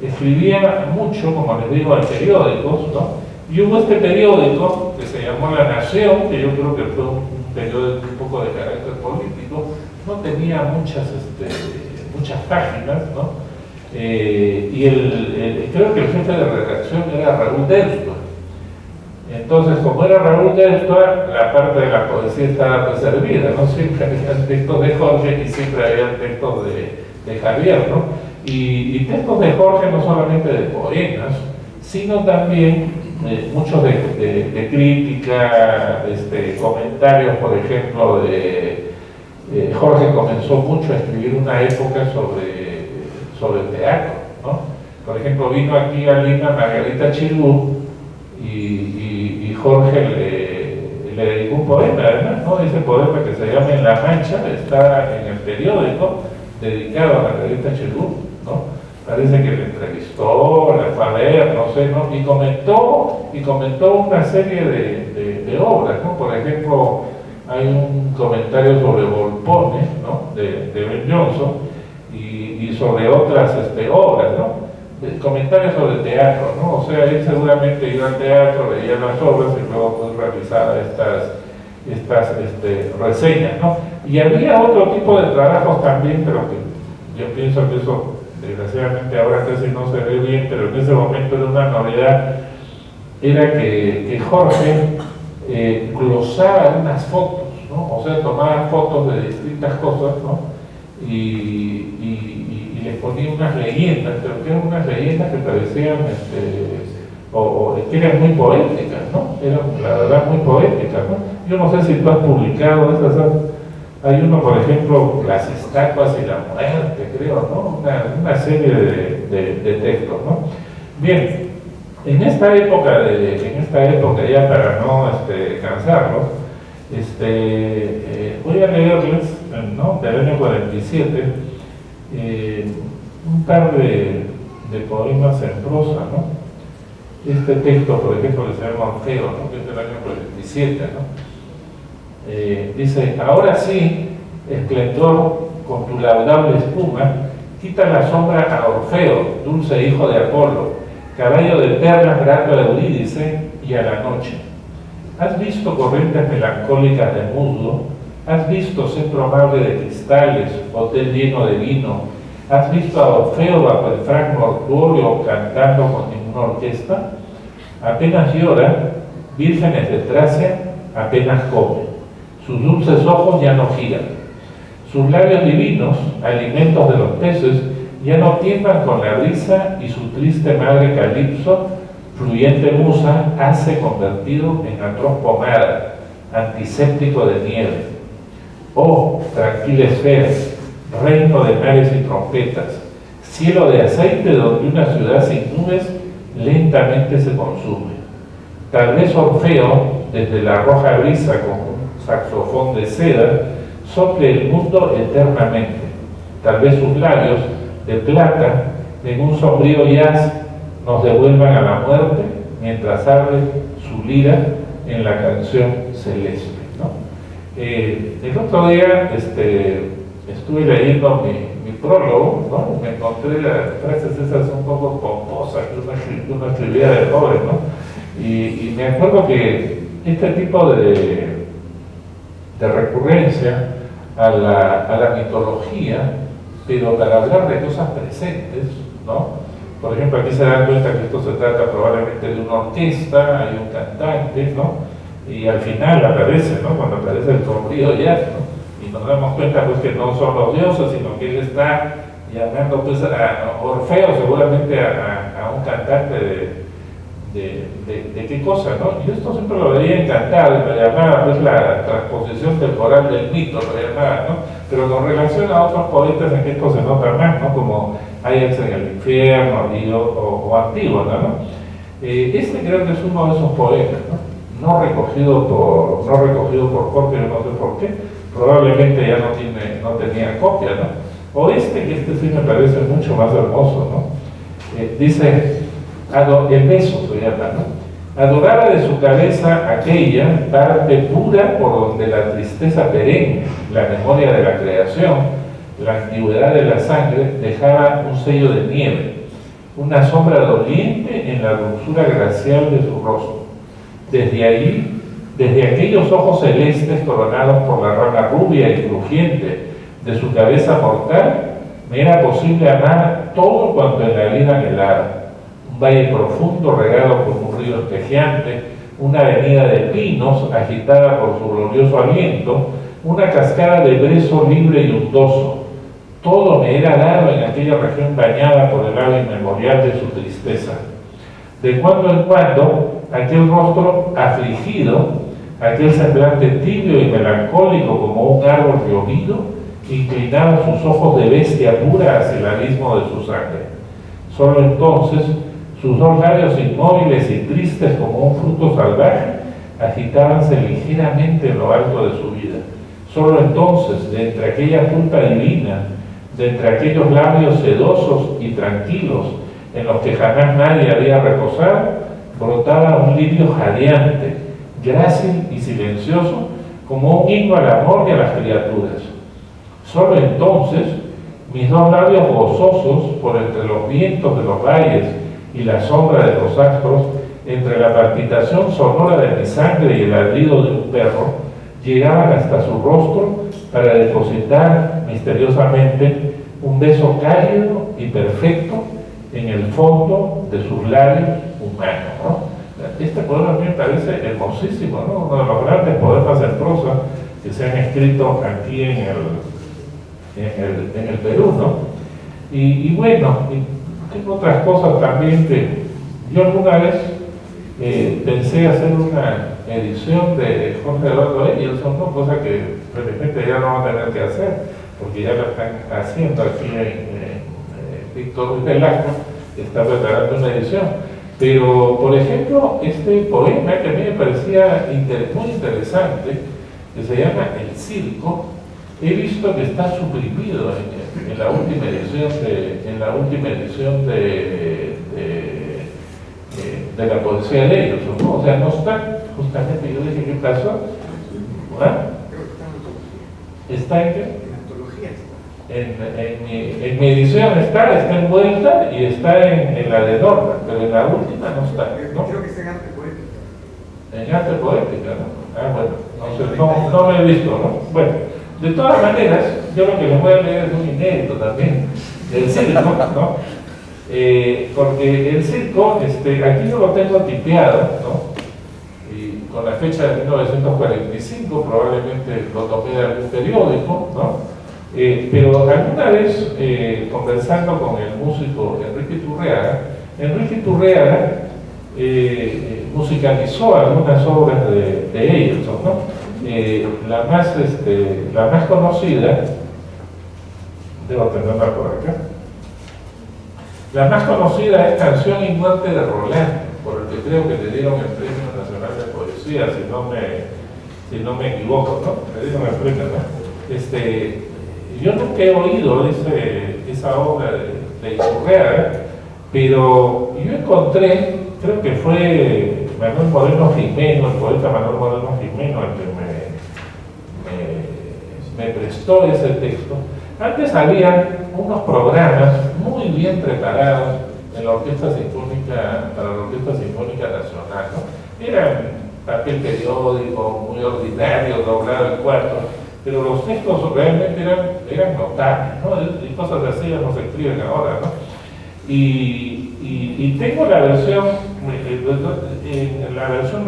escribía mucho, como les digo, en periódicos, ¿no? Y hubo este periódico que se llamó La Nación, que yo creo que fue un periódico un poco de carácter político, no tenía muchas páginas, ¿no? Y creo que el jefe de redacción era Raúl Delso. Entonces, como era Raúl Delso, la parte de la poesía estaba pues servida, ¿no? Siempre había textos de Jorge y siempre había textos de Javier, ¿no? Y textos de Jorge no solamente de poemas, sino también muchos de crítica, comentarios, por ejemplo, Jorge comenzó mucho a escribir una época sobre teatro, ¿no? Por ejemplo, vino aquí a Lima Margarita Chirú y Jorge le dedicó un poema, además, ¿no? Ese poema que se llama En la Mancha está en el periódico dedicado a Margarita Chirú, ¿no? Parece que le entrevistó, la fue a ver, no sé, ¿no? Y comentó una serie de obras, ¿no? Por ejemplo, hay un comentario sobre Volpone, ¿no? De Ben Jonson, y sobre otras obras, ¿no? Comentarios sobre teatro, ¿no? O sea, él seguramente iba al teatro, leía las obras y luego pues realizaba estas reseñas, ¿no? Y había otro tipo de trabajos también, pero que yo pienso que eso desgraciadamente ahora casi no se ve bien, pero en ese momento era una novedad, era que Jorge glosaba unas fotos, ¿no? O sea, tomaba fotos de distintas cosas, ¿no? Y les ponía unas leyendas, pero que eran unas leyendas que parecían, que eran muy poéticas, ¿no? Eran, la verdad, muy poéticas, ¿no? Yo no sé si tú has publicado esas, Hay uno, por ejemplo, las estatuas y la muerte, creo, ¿no? Una serie de textos, ¿no? Bien, en esta época ya para no cansarlos, voy a leerles, ¿no? Del año 47, un par de poemas en prosa, ¿no? Este texto, por ejemplo, que se llama Orfeo, ¿no? Que es del año 47, ¿no? Dice: ahora sí, esplendor, con tu laudable espuma, quita la sombra a Orfeo, dulce hijo de Apolo, caballo de perlas grato a Eurídice y a la noche. ¿Has visto corrientes melancólicas de musgo? ¿Has visto centro amable de cristales, hotel lleno de vino? ¿Has visto a Orfeo bajo el frac mortuorio cantando con ninguna orquesta? Apenas llora, vírgenes de Tracia apenas comen. Sus dulces ojos ya no giran. Sus labios divinos, alimentos de los peces, ya no tiemblan con la risa y su triste madre Calipso, fluyente musa, hace convertido en atroz pomada, antiséptico de nieve. Oh, tranquila esfera, reino de mares y trompetas, cielo de aceite donde una ciudad sin nubes lentamente se consume. Tal vez Orfeo, desde la roja brisa con un saxofón de seda, sople el mundo eternamente. Tal vez sus labios de plata, en un sombrío jazz, nos devuelvan a la muerte mientras arde su lira en la canción celeste, ¿no? El otro día estuve leyendo mi prólogo, ¿no? Me encontré las frases esas un poco pomposas que uno escribía de joven, ¿no? Y me acuerdo que este tipo de recurrencia a la mitología, pero para hablar de cosas presentes, ¿no? Por ejemplo, aquí se dan cuenta que esto se trata probablemente de una orquesta, hay un cantante, ¿no? Y al final aparece, ¿no? Cuando aparece el sombrío jazz, ¿no? Y nos damos cuenta pues que no son los dioses, sino que él está llamando pues a Orfeo, seguramente a un cantante de qué cosa, ¿no? Y esto siempre lo veía encantado, lo llamaba pues la transposición temporal del mito, lo llamaba, ¿no? Pero con relación a otros poetas en que esto se nota más, ¿no? Como Ajax en el infierno o Antígona, ¿no? Este creo que es uno de esos poetas, ¿no? No recogido por Jorge, yo no sé por qué, probablemente ya no tenía copia, ¿no? O que este sí me parece mucho más hermoso, ¿no? Dice, el beso se llama, ¿no? Adoraba de su cabeza aquella parte pura por donde la tristeza perenne, la memoria de la creación, la antigüedad de la sangre, dejaba un sello de nieve, una sombra doliente en la dulzura gracial de su rostro. Desde allí, desde aquellos ojos celestes coronados por la rama rubia y crujiente de su cabeza mortal, me era posible amar todo cuanto en la vida anhelaba. Un valle profundo regado por un río espejeante, una avenida de pinos agitada por su glorioso aliento, una cascada de brezo libre y undoso. Todo me era dado en aquella región bañada por el ave inmemorial de su tristeza. De cuando en cuando, aquel rostro afligido, aquel semblante tibio y melancólico como un árbol llovido, inclinaba sus ojos de bestia pura hacia el abismo de su sangre. Solo entonces, sus dos labios inmóviles y tristes como un fruto salvaje, agitábanse ligeramente en lo alto de su vida. Solo entonces, de entre aquella fruta divina, de entre aquellos labios sedosos y tranquilos, en los que jamás nadie había reposado, brotaba un lirio jadeante, grácil y silencioso, como un himno al amor y a las criaturas. Solo entonces, mis dos labios gozosos, por entre los vientos de los valles y la sombra de los astros, entre la palpitación sonora de mi sangre y el ladrido de un perro, llegaban hasta su rostro para depositar misteriosamente un beso cálido y perfecto en el fondo de sus labios humanos, ¿no? Este poema a mí me parece hermosísimo, ¿no? Uno de los grandes poemas en prosa que se han escrito aquí en el Perú, ¿no? Y bueno, tengo otras cosas también que yo alguna vez pensé hacer una edición de Jorge Eduardo Eyelson, ¿no? Cosa que de repente ya no vamos a tener que hacer, porque ya lo están haciendo aquí en Víctor Ruiz Velasco, está preparando una edición. Pero, por ejemplo, este poema que a mí me parecía muy interesante, que se llama El Circo, he visto que está suprimido en la última edición de la poesía de ellos, ¿no? O sea, no está, justamente yo dije, ¿qué pasó? ¿Ah? Creo que está en antología. ¿Está en qué? En antología está. En mi edición está envuelta y está en la de Norma, pero en la última no está, ¿no? Creo que está en arte poético. En arte poética, ¿no? Ah, bueno, no sé, no lo he visto, ¿no? Bueno, de todas maneras, yo lo que les voy a leer es un inédito también, del circo, ¿no? Porque el circo, aquí yo lo tengo tipeado, ¿no? Y con la fecha de 1945, probablemente lo tomé de algún periódico, ¿no? Pero alguna vez, conversando con el músico Enrique Iturriaga musicalizó algunas obras de Eyelson, ¿no? La más conocida, debo tenerla por acá, la más conocida es Canción y Muerte de Rolando, por el que creo que le dieron el Premio Nacional de Poesía, si no me equivoco, ¿no? Le dieron el premio, ¿no? Yo nunca he oído esa obra de Iturriaga, pero yo encontré, creo que fue Manuel Moreno Jimeno, el poeta Manuel Moreno Jimeno, el que me prestó ese texto. Antes había unos programas muy bien preparados en la Orquesta Sinfónica, para la Orquesta Sinfónica Nacional, ¿no? Eran papel periódico, muy ordinario, doblado en cuarto, pero los textos realmente eran notables, ¿no? Y cosas así ya no se escriben ahora, ¿no? Y tengo la versión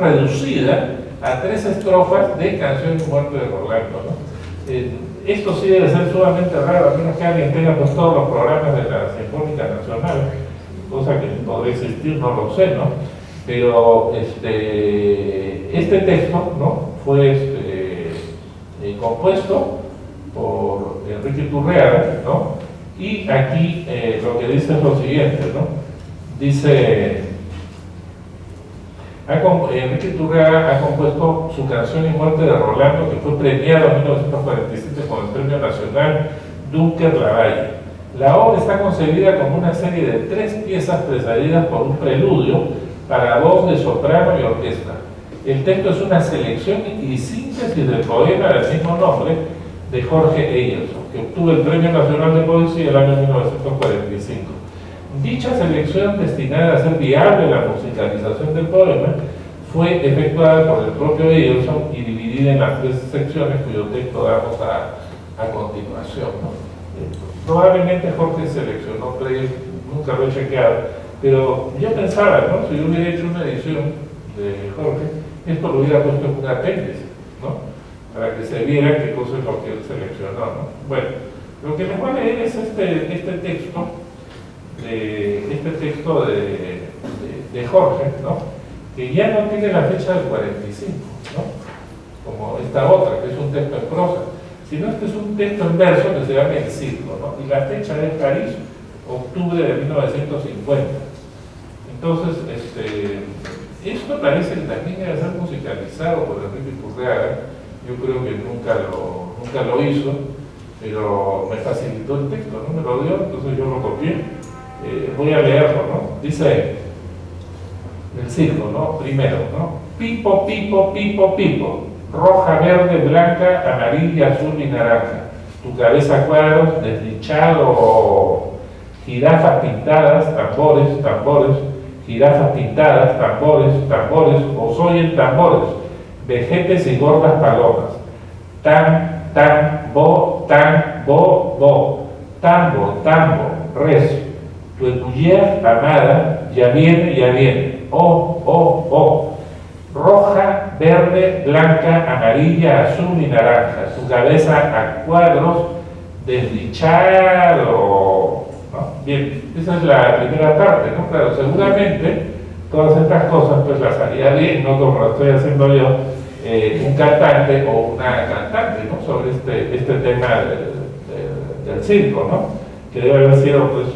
reducida a 3 estrofas de Canción y Muerte de Rolando, ¿no? Esto sí debe ser sumamente raro, a menos que alguien tenga pues, todos los programas de la Sinfónica Nacional, cosa que podría existir, no lo sé, ¿no? Pero este texto, ¿no? Fue compuesto por Enrique Iturriaga, ¿no? Y aquí lo que dice es lo siguiente, ¿no? Dice, Enrique Iturriaga ha compuesto su Canción y Muerte de Rolando, que fue premiado en 1947 con el Premio Nacional Dunker Lavalle. La obra está concebida como una serie de 3 piezas precedidas por un preludio para voz de soprano y orquesta. El texto es una selección y síntesis del poema del mismo nombre de Jorge Eyelson, que obtuvo el Premio Nacional de Poesía el año 1945. Dicha selección, destinada a hacer viable la musicalización del poema, fue efectuada por el propio Eyelson y dividida en las 3 secciones cuyo texto damos a continuación, ¿no? Probablemente Jorge seleccionó 3, nunca lo he chequeado, pero yo pensaba, ¿no? Si yo hubiera hecho una edición de Jorge, esto lo hubiera puesto en un apéndice, ¿no? Para que se viera qué cosa es lo que él seleccionó, ¿no? Bueno, lo que les voy a leer es este texto de Jorge, ¿no? Que ya no tiene la fecha del 45, ¿no? Como esta otra, que es un texto en prosa, sino este es un texto en verso que se llama El Circo, ¿no? Y la fecha es París, octubre de 1950. Entonces, esto parece que también debe ser musicalizado por Enrique Iturriaga. Yo creo que nunca lo hizo, pero me facilitó el texto, ¿no? Me lo dio, entonces yo lo copié. Voy a leerlo, ¿no? Dice El Circo, ¿no? Primero, ¿no? Pipo, pipo, pipo, pipo, roja, verde, blanca, amarilla, azul y naranja. Tu cabeza cuadros, desdichado, jirafas pintadas, tambores, tambores, jirafas pintadas, tambores, tambores, os oyen tambores, vejetes y gordas palomas. Tan, tan, bo, bo, tambo, tambo, res. Tu ecuyer, amada, ya viene, oh, oh, oh. Roja, verde, blanca, amarilla, azul y naranja. Tu cabeza a cuadros, desdichado. ¿No? Bien, esa es la primera parte, ¿no? Claro, seguramente todas estas cosas pues las haría bien, no como lo estoy haciendo yo, un cantante o una cantante, ¿no? Sobre este tema del circo, ¿no? Que debe haber sido pues,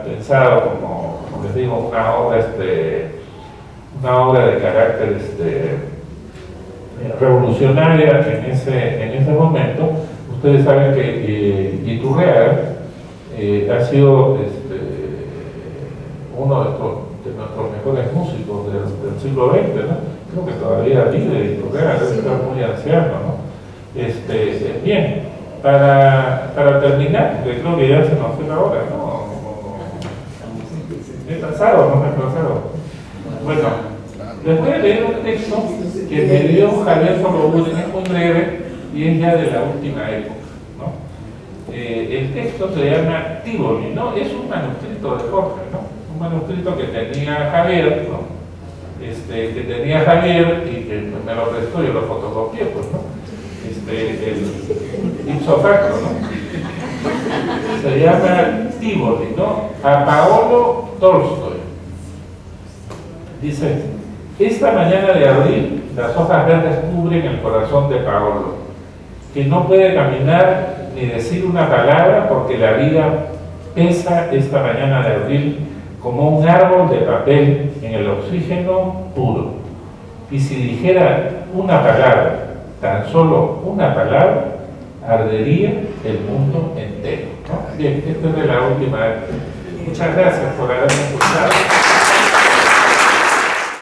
pensado como les digo, una obra de carácter revolucionaria en ese momento. Ustedes saben que Iturriaga ha sido uno de nuestros mejores músicos del siglo XX, ¿no? Creo que todavía vive Iturriaga, debe estar muy anciano, ¿no? Bien, para terminar, porque creo que ya se nos fue la hora, ¿no? ¿Me he pasado o no me he pasado? Bueno, les voy a leer un texto que me dio Javier Solobún, es muy breve y es ya de la última época, ¿no? El texto se llama Tívoli, ¿no? Es un manuscrito de Jorge, ¿no? Un manuscrito que tenía Javier, ¿no? Que tenía Javier y que me lo prestó, yo lo fotocopié, pues, ¿no? El ipso facto, ¿no? Se llama Tívoli, ¿no? A Paolo Tolstoy. Dice: esta mañana de abril, las hojas verdes cubren el corazón de Paolo, que no puede caminar ni decir una palabra porque la vida pesa esta mañana de abril como un árbol de papel en el oxígeno puro. Y si dijera una palabra, tan solo una palabra, ardería el mundo entero, ¿no? Bien, esta es de la última. Muchas gracias por haberme